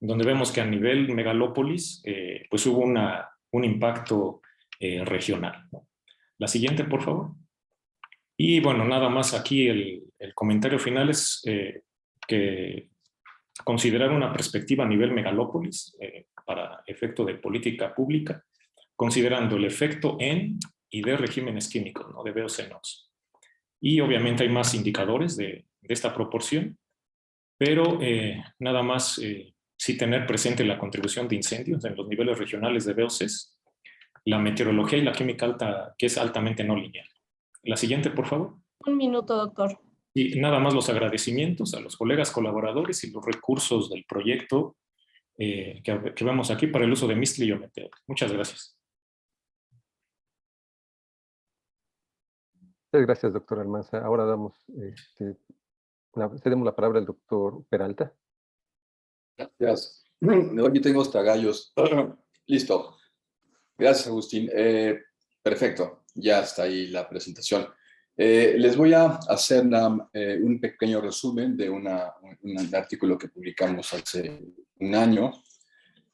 Donde vemos que a nivel megalópolis, pues hubo un impacto regional, ¿no? La siguiente, por favor. Y bueno, nada más aquí el comentario final es que considerar una perspectiva a nivel megalópolis para efecto de política pública, considerando el efecto en y de regímenes químicos, ¿no? De VOC-NOx. Y obviamente hay más indicadores de esta proporción, pero nada más sí tener presente la contribución de incendios en los niveles regionales de VOCs, la meteorología y la química alta, que es altamente no lineal. La siguiente, por favor. Un minuto, doctor. Y nada más los agradecimientos a los colegas colaboradores y los recursos del proyecto que vemos aquí para el uso de MISTL y Ometeo. Muchas gracias. Muchas gracias, doctor Almanza. Ahora cedemos la palabra al doctor Peralta. Gracias. Aquí tengo hasta gallos. Listo. Gracias, Agustín. Perfecto. Ya está ahí la presentación. Les voy a hacer un pequeño resumen de un artículo que publicamos hace un año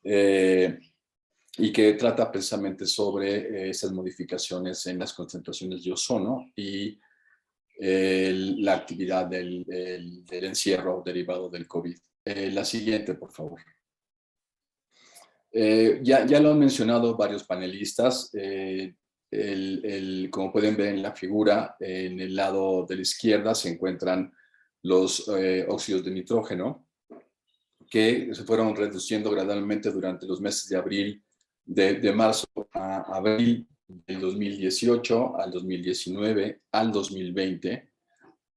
y que trata precisamente sobre esas modificaciones en las concentraciones de ozono y la actividad del encierro derivado del COVID. La siguiente, por favor. Ya lo han mencionado varios panelistas. Como pueden ver en la figura, en el lado de la izquierda se encuentran los óxidos de nitrógeno que se fueron reduciendo gradualmente durante los meses de abril, de marzo a abril del 2018 al 2019 al 2020.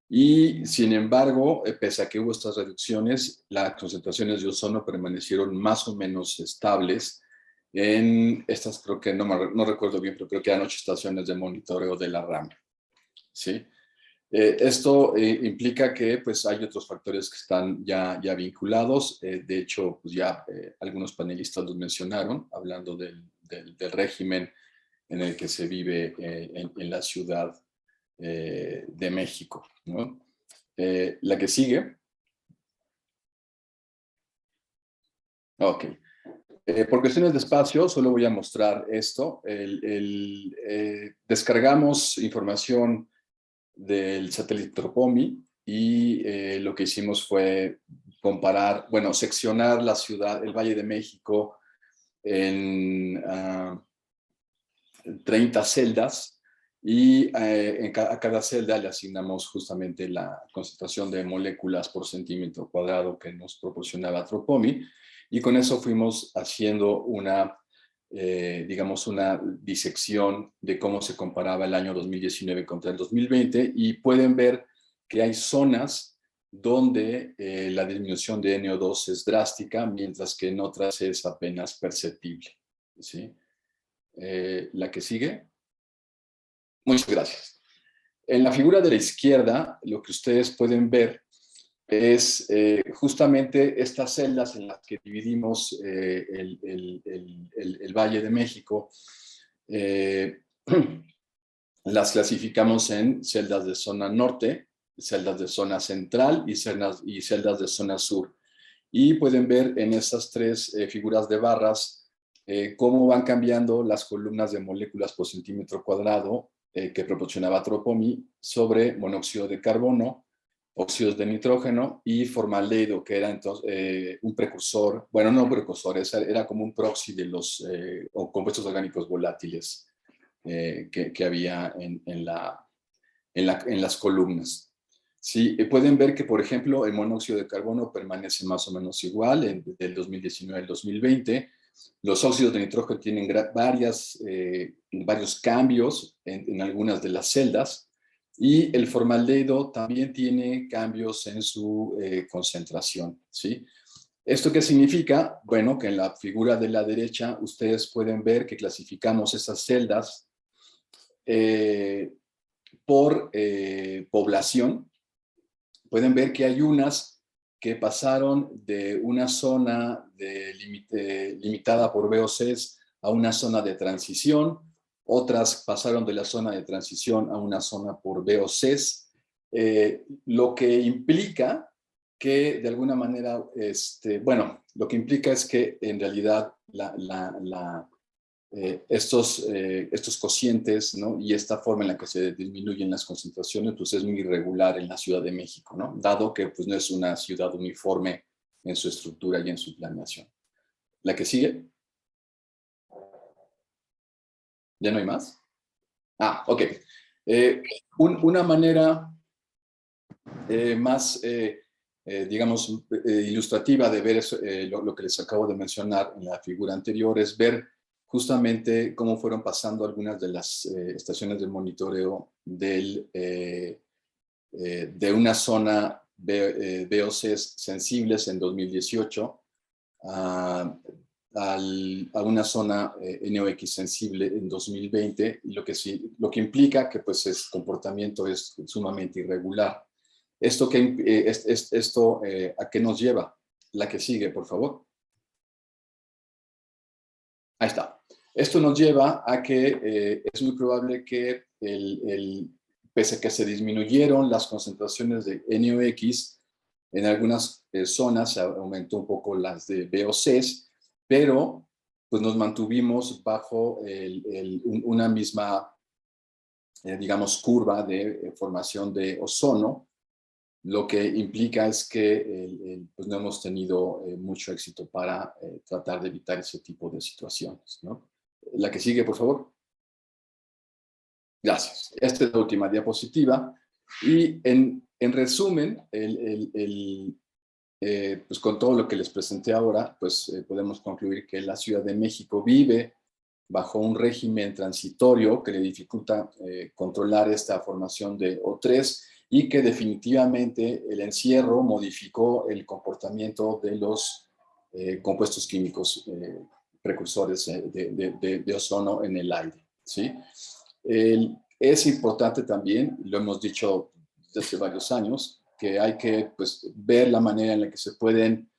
Y sin embargo, pese a que hubo estas reducciones, las concentraciones de ozono permanecieron más o menos estables en estas, creo que no recuerdo bien, pero creo que eran 8 estaciones de monitoreo de la RAM. ¿Sí? Esto implica que pues, hay otros factores que están ya vinculados. De hecho, pues, ya algunos panelistas los mencionaron, hablando del régimen en el que se vive en la Ciudad de México, ¿no? La que sigue. Ok. Por cuestiones de espacio, solo voy a mostrar esto. Descargamos información del satélite Tropomi y lo que hicimos fue comparar, bueno, seccionar la ciudad, el Valle de México en 30 celdas y a cada celda le asignamos justamente la concentración de moléculas por centímetro cuadrado que nos proporcionaba Tropomi. Y con eso fuimos haciendo digamos, una disección de cómo se comparaba el año 2019 contra el 2020 y pueden ver que hay zonas donde la disminución de NO2 es drástica, mientras que en otras es apenas perceptible. ¿Sí? La que sigue. Muchas gracias. En la figura de la izquierda, lo que ustedes pueden ver es justamente estas celdas en las que dividimos el Valle de México. Las clasificamos en celdas de zona norte, celdas de zona central y celdas de zona sur. Y pueden ver en estas 3 figuras de barras cómo van cambiando las columnas de moléculas por centímetro cuadrado que proporcionaba Tropomi sobre monóxido de carbono, óxidos de nitrógeno y formaldehído, que era entonces un precursor, bueno, no un precursor, era como un proxy de los compuestos orgánicos volátiles que había en las columnas. Sí, pueden ver que, por ejemplo, el monóxido de carbono permanece más o menos igual del 2019 al 2020. Los óxidos de nitrógeno tienen varios cambios en algunas de las celdas. Y el formaldehído también tiene cambios en su concentración, ¿sí? ¿Esto qué significa? Bueno, que en la figura de la derecha ustedes pueden ver que clasificamos esas celdas por población. Pueden ver que hay unas que pasaron de una zona limitada por VOCs a una zona de transición. Otras pasaron de la zona de transición a una zona por VOCs, lo que implica que de alguna manera, lo que implica es que en realidad estos cocientes, ¿no? Y esta forma en la que se disminuyen las concentraciones, pues es muy irregular en la Ciudad de México, ¿no? Dado que pues, no es una ciudad uniforme en su estructura y en su planeación. La que sigue. ¿Ya no hay más? Ok. Una manera más, digamos, ilustrativa de ver eso, lo que les acabo de mencionar en la figura anterior es ver justamente cómo fueron pasando algunas de las estaciones de monitoreo de una zona VOCs sensibles en 2018 a una zona NOx sensible en 2020, lo que implica que pues, el comportamiento es sumamente irregular. ¿Esto a qué nos lleva? La que sigue, por favor. Ahí está. Esto nos lleva a que es muy probable que pese a que se disminuyeron las concentraciones de NOx, en algunas zonas se aumentó un poco las de VOCs, pero pues nos mantuvimos bajo una misma, digamos, curva de formación de ozono, lo que implica es que pues no hemos tenido mucho éxito para tratar de evitar ese tipo de situaciones, ¿no? La que sigue, por favor. Gracias. Esta es la última diapositiva. Y en resumen, pues con todo lo que les presenté ahora, pues podemos concluir que la Ciudad de México vive bajo un régimen transitorio que le dificulta controlar esta formación de O3 y que definitivamente el encierro modificó el comportamiento de los compuestos químicos precursores de ozono en el aire, ¿sí? Es importante también, lo hemos dicho desde varios años, que hay que pues, ver la manera en la que se pueden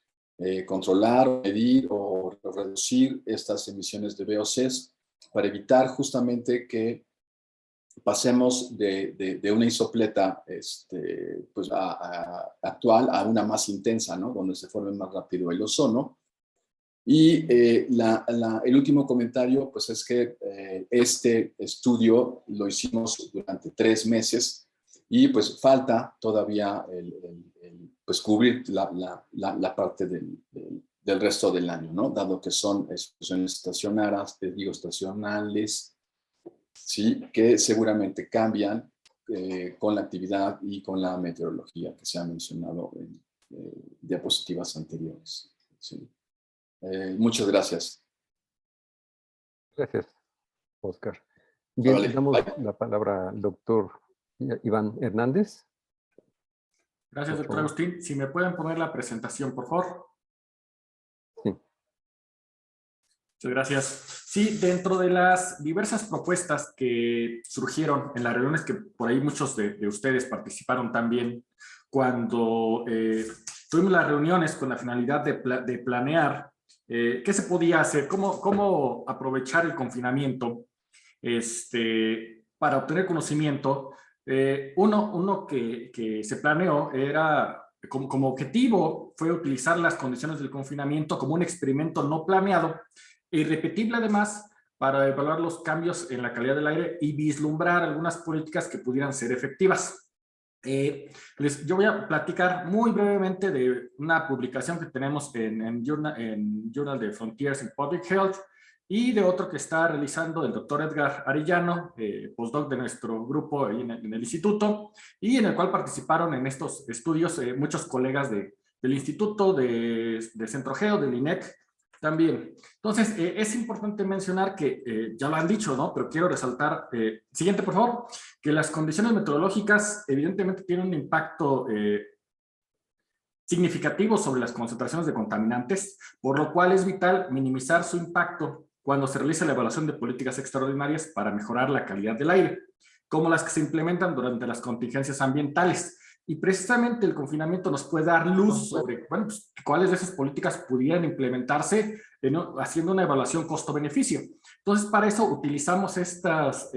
controlar, medir o reducir estas emisiones de VOCs para evitar justamente que pasemos de una isopleta pues actual a una más intensa, ¿no? Donde se forme más rápido el ozono. Y el último comentario pues es que este estudio lo hicimos durante 3 meses y pues falta todavía pues cubrir la parte del resto del año, ¿no? Dado que son exposiciones estacionales, ¿sí? Que seguramente cambian con la actividad y con la meteorología que se ha mencionado en diapositivas anteriores, ¿sí? Muchas gracias. Gracias, Oscar. Bien, Vale, damos bye. la palabra al doctor Iván Hernández. Gracias, doctor Agustín. Si me pueden poner la presentación, por favor. Sí. Muchas gracias. Sí, dentro de las diversas propuestas que surgieron en las reuniones que por ahí muchos de ustedes participaron también, cuando tuvimos las reuniones con la finalidad de planear qué se podía hacer, cómo aprovechar el confinamiento para obtener conocimiento. Uno que se planeó era, como objetivo, fue utilizar las condiciones del confinamiento como un experimento no planeado e irrepetible además para evaluar los cambios en la calidad del aire y vislumbrar algunas políticas que pudieran ser efectivas. Yo voy a platicar muy brevemente de una publicación que tenemos en Journal de Frontiers in Public Health y de otro que está realizando el doctor Edgar Arellano, postdoc de nuestro grupo en el instituto, y en el cual participaron en estos estudios muchos colegas del instituto, de Centrogeo, del INEC también. Entonces, es importante mencionar que, ya lo han dicho, ¿no? Pero quiero resaltar, siguiente por favor, que las condiciones meteorológicas evidentemente tienen un impacto significativo sobre las concentraciones de contaminantes, por lo cual es vital minimizar su impacto cuando se realiza la evaluación de políticas extraordinarias para mejorar la calidad del aire, como las que se implementan durante las contingencias ambientales. Y precisamente el confinamiento nos puede dar luz sobre pues, cuáles de esas políticas pudieran implementarse haciendo una evaluación costo-beneficio. Entonces, para eso utilizamos estos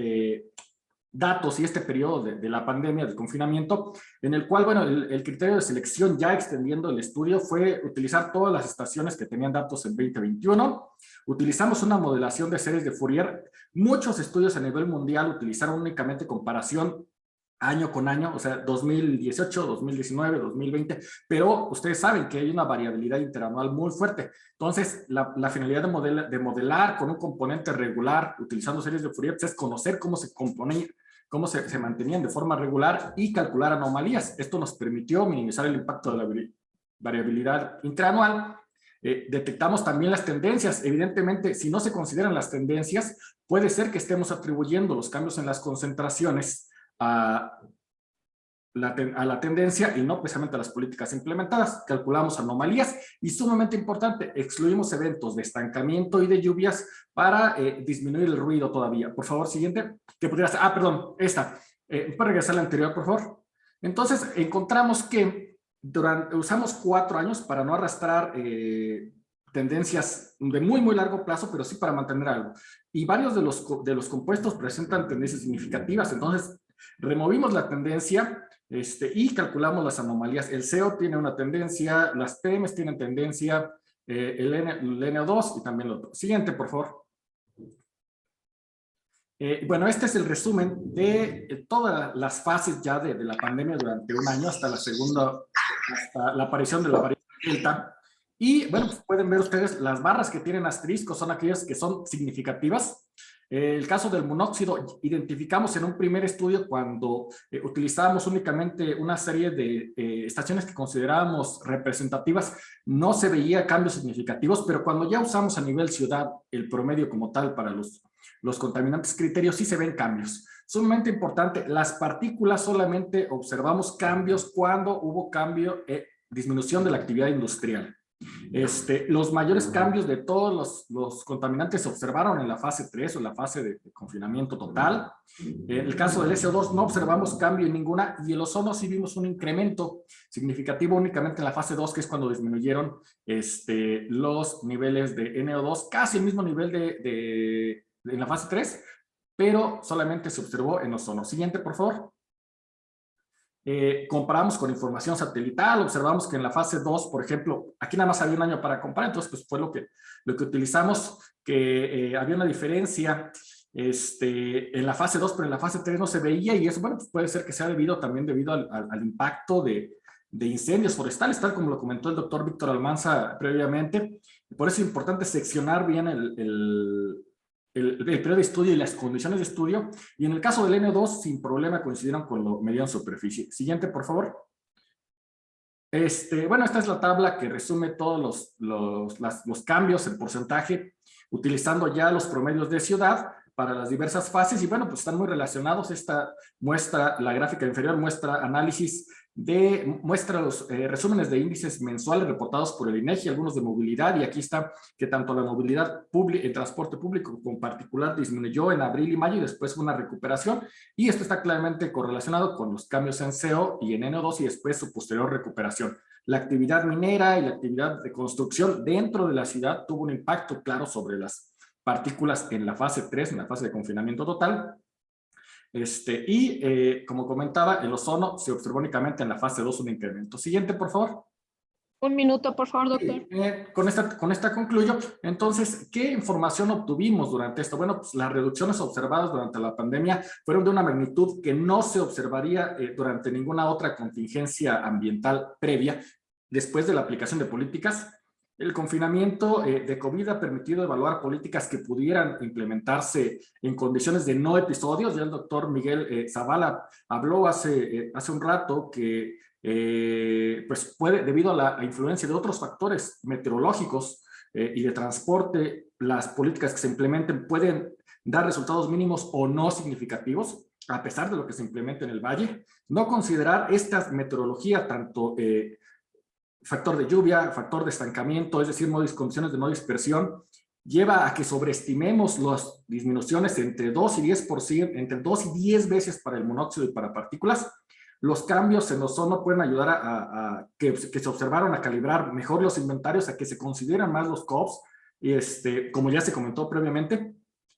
datos y este periodo de la pandemia, del confinamiento, en el cual, bueno, el criterio de selección, ya extendiendo el estudio, fue utilizar todas las estaciones que tenían datos en 2021. Utilizamos una modelación de series de Fourier. Muchos estudios a nivel mundial utilizaron únicamente comparación año con año, o sea, 2018, 2019, 2020, pero ustedes saben que hay una variabilidad interanual muy fuerte. Entonces, la finalidad de modelar con un componente regular, utilizando series de Fourier, es conocer cómo se componen, cómo se mantenían de forma regular y calcular anomalías. Esto nos permitió minimizar el impacto de la variabilidad interanual. Detectamos también las tendencias. Evidentemente, si no se consideran las tendencias, puede ser que estemos atribuyendo los cambios en las concentraciones a la tendencia y no precisamente a las políticas implementadas. Calculamos anomalías y, sumamente importante, excluimos eventos de estancamiento y de lluvias para disminuir el ruido todavía. Por favor, siguiente. ¿Qué podría ser? Perdón, esta. ¿Puede regresar a la anterior, por favor? Entonces, encontramos que usamos 4 años para no arrastrar tendencias de muy, muy largo plazo, pero sí para mantener algo. Y varios de los compuestos presentan tendencias significativas. Entonces, Removimos la tendencia y calculamos las anomalías. El CO tiene una tendencia, las PMs tienen tendencia, el NO2 y también lo otro. Siguiente, por favor. Bueno, este es el resumen de todas las fases ya de la pandemia durante un año hasta la aparición de la variante Delta. Y bueno, pues pueden ver ustedes las barras que tienen asterisco son aquellas que son significativas. El caso del monóxido, identificamos en un primer estudio cuando utilizábamos únicamente una serie de estaciones que considerábamos representativas, no se veía cambios significativos, pero cuando ya usamos a nivel ciudad el promedio como tal para los contaminantes criterios, sí se ven cambios. Sumamente importante, las partículas solamente observamos cambios cuando hubo disminución de la actividad industrial. Los mayores cambios de todos los contaminantes se observaron en la fase 3 o en la fase de confinamiento total. En el caso del SO2 no observamos cambio en ninguna, y el ozono sí vimos un incremento significativo únicamente en la fase 2, que es cuando disminuyeron los niveles de NO2, casi el mismo nivel en la fase 3, pero solamente se observó en ozono. Siguiente, por favor. Comparamos con información satelital, observamos que en la fase 2, por ejemplo, aquí nada más había un año para comparar, entonces pues fue lo que utilizamos, que había una diferencia en la fase 2, pero en la fase 3 no se veía, y eso, bueno, pues puede ser que sea también debido al impacto de incendios forestales, tal como lo comentó el doctor Víctor Almanza previamente. Por eso es importante seccionar bien el periodo de estudio y las condiciones de estudio, y en el caso del N2 sin problema coincidieron con lo medido en superficie. Siguiente, por favor. Bueno, esta es la tabla que resume todos los cambios en porcentaje, utilizando ya los promedios de ciudad para las diversas fases, y bueno, pues están muy relacionados. Esta muestra, la gráfica inferior muestra análisis muestra los resúmenes de índices mensuales reportados por el INEGI, algunos de movilidad, y aquí está que tanto la movilidad en transporte público como particular disminuyó en abril y mayo, y después fue una recuperación, y esto está claramente correlacionado con los cambios en CO y en NO2 y después su posterior recuperación. La actividad minera y la actividad de construcción dentro de la ciudad tuvo un impacto claro sobre las partículas en la fase 3, en la fase de confinamiento total. Como comentaba, el ozono se observó únicamente en la fase 2 un incremento. Siguiente, por favor. Un minuto, por favor, doctor. Con esta concluyo. Entonces, ¿qué información obtuvimos durante esto? Bueno, pues las reducciones observadas durante la pandemia fueron de una magnitud que no se observaría durante ninguna otra contingencia ambiental previa después de la aplicación de políticas. El confinamiento de COVID ha permitido evaluar políticas que pudieran implementarse en condiciones de no episodios. Ya el doctor Miguel Zavala habló hace un rato que pues debido a la influencia de otros factores meteorológicos y de transporte, las políticas que se implementen pueden dar resultados mínimos o no significativos, a pesar de lo que se implemente en el valle. No considerar esta meteorología, tanto factor de lluvia, factor de estancamiento, es decir, condiciones de no dispersión, lleva a que sobreestimemos las disminuciones entre 2 y 10%, entre 2 y 10 veces para el monóxido y para partículas. Los cambios en ozono pueden ayudar a que se observaron a calibrar mejor los inventarios, a que se consideran más los COPs, como ya se comentó previamente.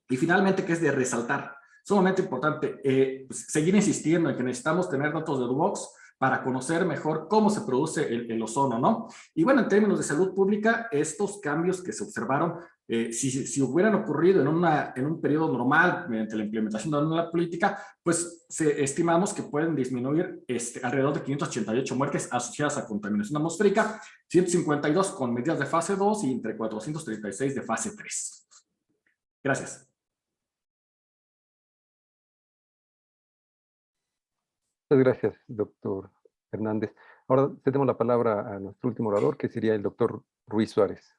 Y finalmente, que es de resaltar, sumamente importante, seguir insistiendo en que necesitamos tener datos de DUBOX para conocer mejor cómo se produce el ozono, ¿no? Y bueno, en términos de salud pública, estos cambios que se observaron, si hubieran ocurrido en un periodo normal, mediante la implementación de una política, pues estimamos que pueden disminuir alrededor de 588 muertes asociadas a contaminación atmosférica, 152 con medidas de fase 2 y entre 436 de fase 3. Gracias. Muchas gracias, doctor Hernández. Ahora cedemos la palabra a nuestro último orador, que sería el doctor Ruiz Suárez.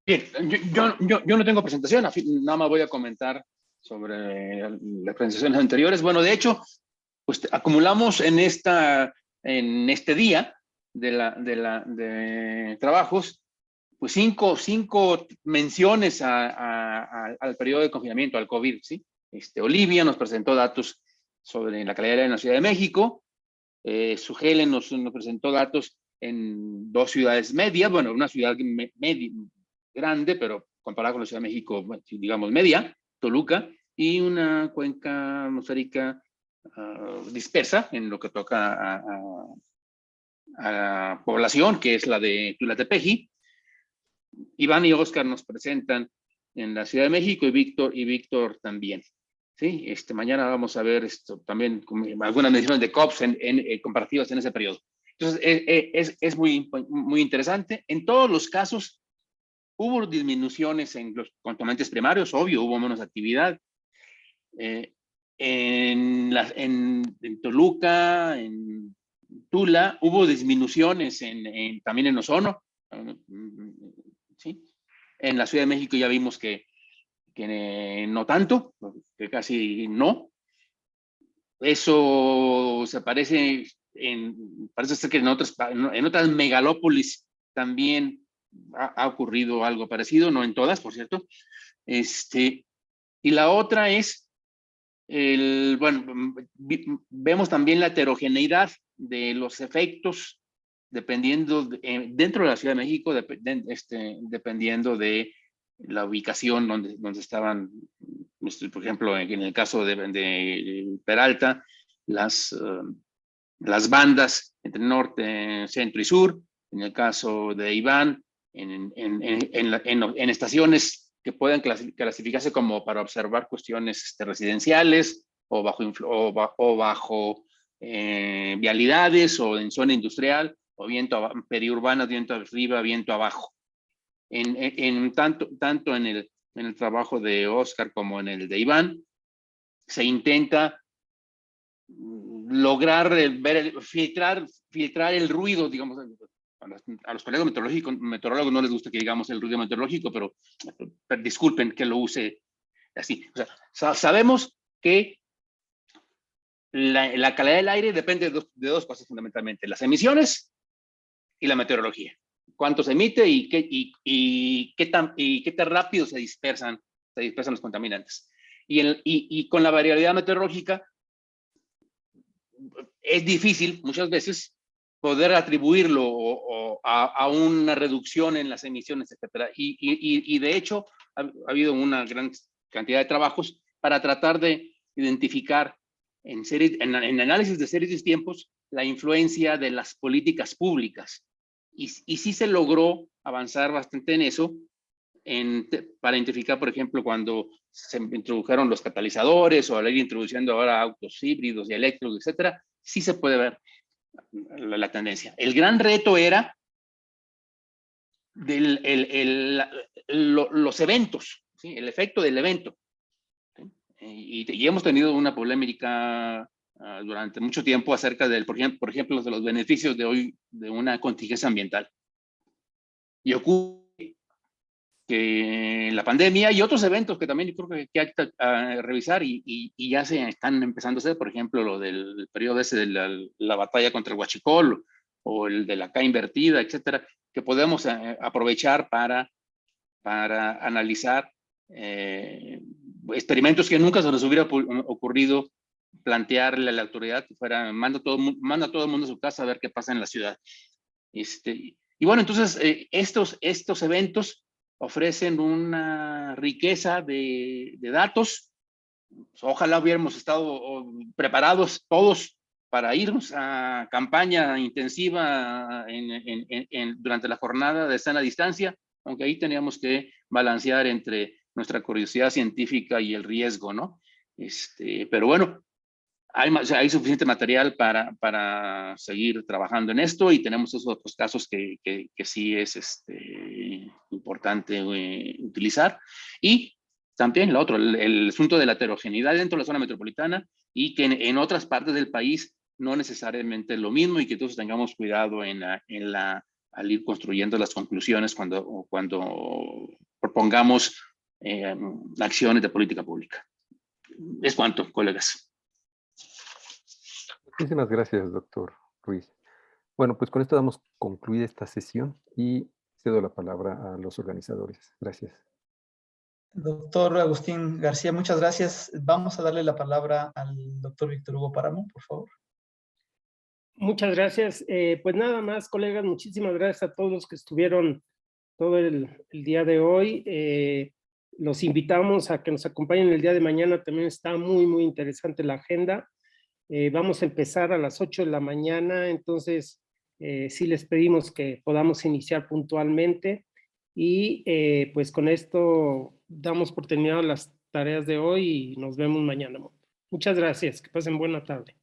Bien, yo no tengo presentación, nada más voy a comentar sobre las presentaciones anteriores. Bueno, de hecho, pues acumulamos en este día de trabajos, pues cinco menciones al periodo de confinamiento, al COVID, ¿sí? Olivia nos presentó datos sobre la calidad del aire en la Ciudad de México. Sugelen nos presentó datos en 2 ciudades medias, bueno, una ciudad grande, pero comparada con la Ciudad de México, bueno, digamos media. Toluca, y una cuenca atmosférica dispersa en lo que toca a la población, que es la de Tula-Tepeji. Iván y Oscar nos presentan en la Ciudad de México, y Víctor también. ¿Sí? Mañana vamos a ver también algunas mediciones de COPS comparativas en ese periodo. Entonces, es muy interesante. En todos los casos, hubo disminuciones en los contaminantes primarios, obvio, hubo menos actividad. En Toluca, en Tula, hubo disminuciones también en ozono. ¿Sí? En la Ciudad de México ya vimos que no tanto, que casi no. Eso se parece ser que en otras megalópolis también ha ocurrido algo parecido, no en todas, por cierto. Y la otra es, vemos también la heterogeneidad de los efectos dependiendo, dentro de la Ciudad de México, dependiendo de la ubicación donde estaban, por ejemplo, en el caso de Peralta, las bandas entre norte, centro y sur. En el caso de Iván, en estaciones que puedan clasificarse como para observar cuestiones residenciales o bajo vialidades, o en zona industrial, o viento periurbano, viento arriba, viento abajo. Tanto en el trabajo de Oscar como en el de Iván, se intenta lograr filtrar el ruido, digamos. A los colegas meteorólogos no les gusta que digamos el ruido meteorológico, pero disculpen que lo use así. O sea, sabemos que la calidad del aire depende de dos cosas fundamentalmente: las emisiones y la meteorología. Cuánto se emite y qué tan rápido se dispersan los contaminantes. Y con la variabilidad meteorológica es difícil muchas veces poder atribuirlo a una reducción en las emisiones, etcétera. Y de hecho ha habido una gran cantidad de trabajos para tratar de identificar en análisis de series de tiempos la influencia de las políticas públicas. Y sí se logró avanzar bastante en eso, para identificar, por ejemplo, cuando se introdujeron los catalizadores, o al ir introduciendo ahora autos híbridos y eléctricos, etcétera, sí se puede ver la tendencia. El gran reto era los eventos, ¿sí? El efecto del evento. ¿Sí? Y hemos tenido una polémica durante mucho tiempo acerca por ejemplo, de los beneficios de hoy de una contingencia ambiental. Y ocurre que la pandemia y otros eventos que también yo creo que hay que revisar y ya se están empezando a hacer, por ejemplo, lo del periodo ese de la batalla contra el huachicol, o el de la K invertida, etcétera, que podemos aprovechar para analizar experimentos que nunca se nos hubiera ocurrido plantearle a la autoridad, que fuera, manda a todo el mundo a su casa a ver qué pasa en la ciudad. Y bueno, entonces estos eventos ofrecen una riqueza de datos. Ojalá hubiéramos estado preparados todos para irnos a campaña intensiva durante la jornada de sana distancia, aunque ahí teníamos que balancear entre nuestra curiosidad científica y el riesgo, ¿no? Pero bueno, hay suficiente material para seguir trabajando en esto, y tenemos esos otros casos que sí es importante utilizar. Y también el asunto de la heterogeneidad dentro de la zona metropolitana, y que en otras partes del país no necesariamente es lo mismo, y que entonces tengamos cuidado al ir construyendo las conclusiones cuando propongamos acciones de política pública. Es cuanto, colegas. Muchísimas gracias, doctor Ruiz. Bueno, pues con esto damos concluida esta sesión y cedo la palabra a los organizadores. Gracias. Doctor Agustín García, muchas gracias. Vamos a darle la palabra al doctor Víctor Hugo Páramo, por favor. Muchas gracias. Pues nada más, colegas, muchísimas gracias a todos los que estuvieron todo el día de hoy. Los invitamos a que nos acompañen el día de mañana. También está muy, muy interesante la agenda. Vamos a empezar a las 8 de la mañana, entonces sí les pedimos que podamos iniciar puntualmente. Y pues con esto damos por terminadas las tareas de hoy y nos vemos mañana. Muchas gracias. Que pasen buena tarde.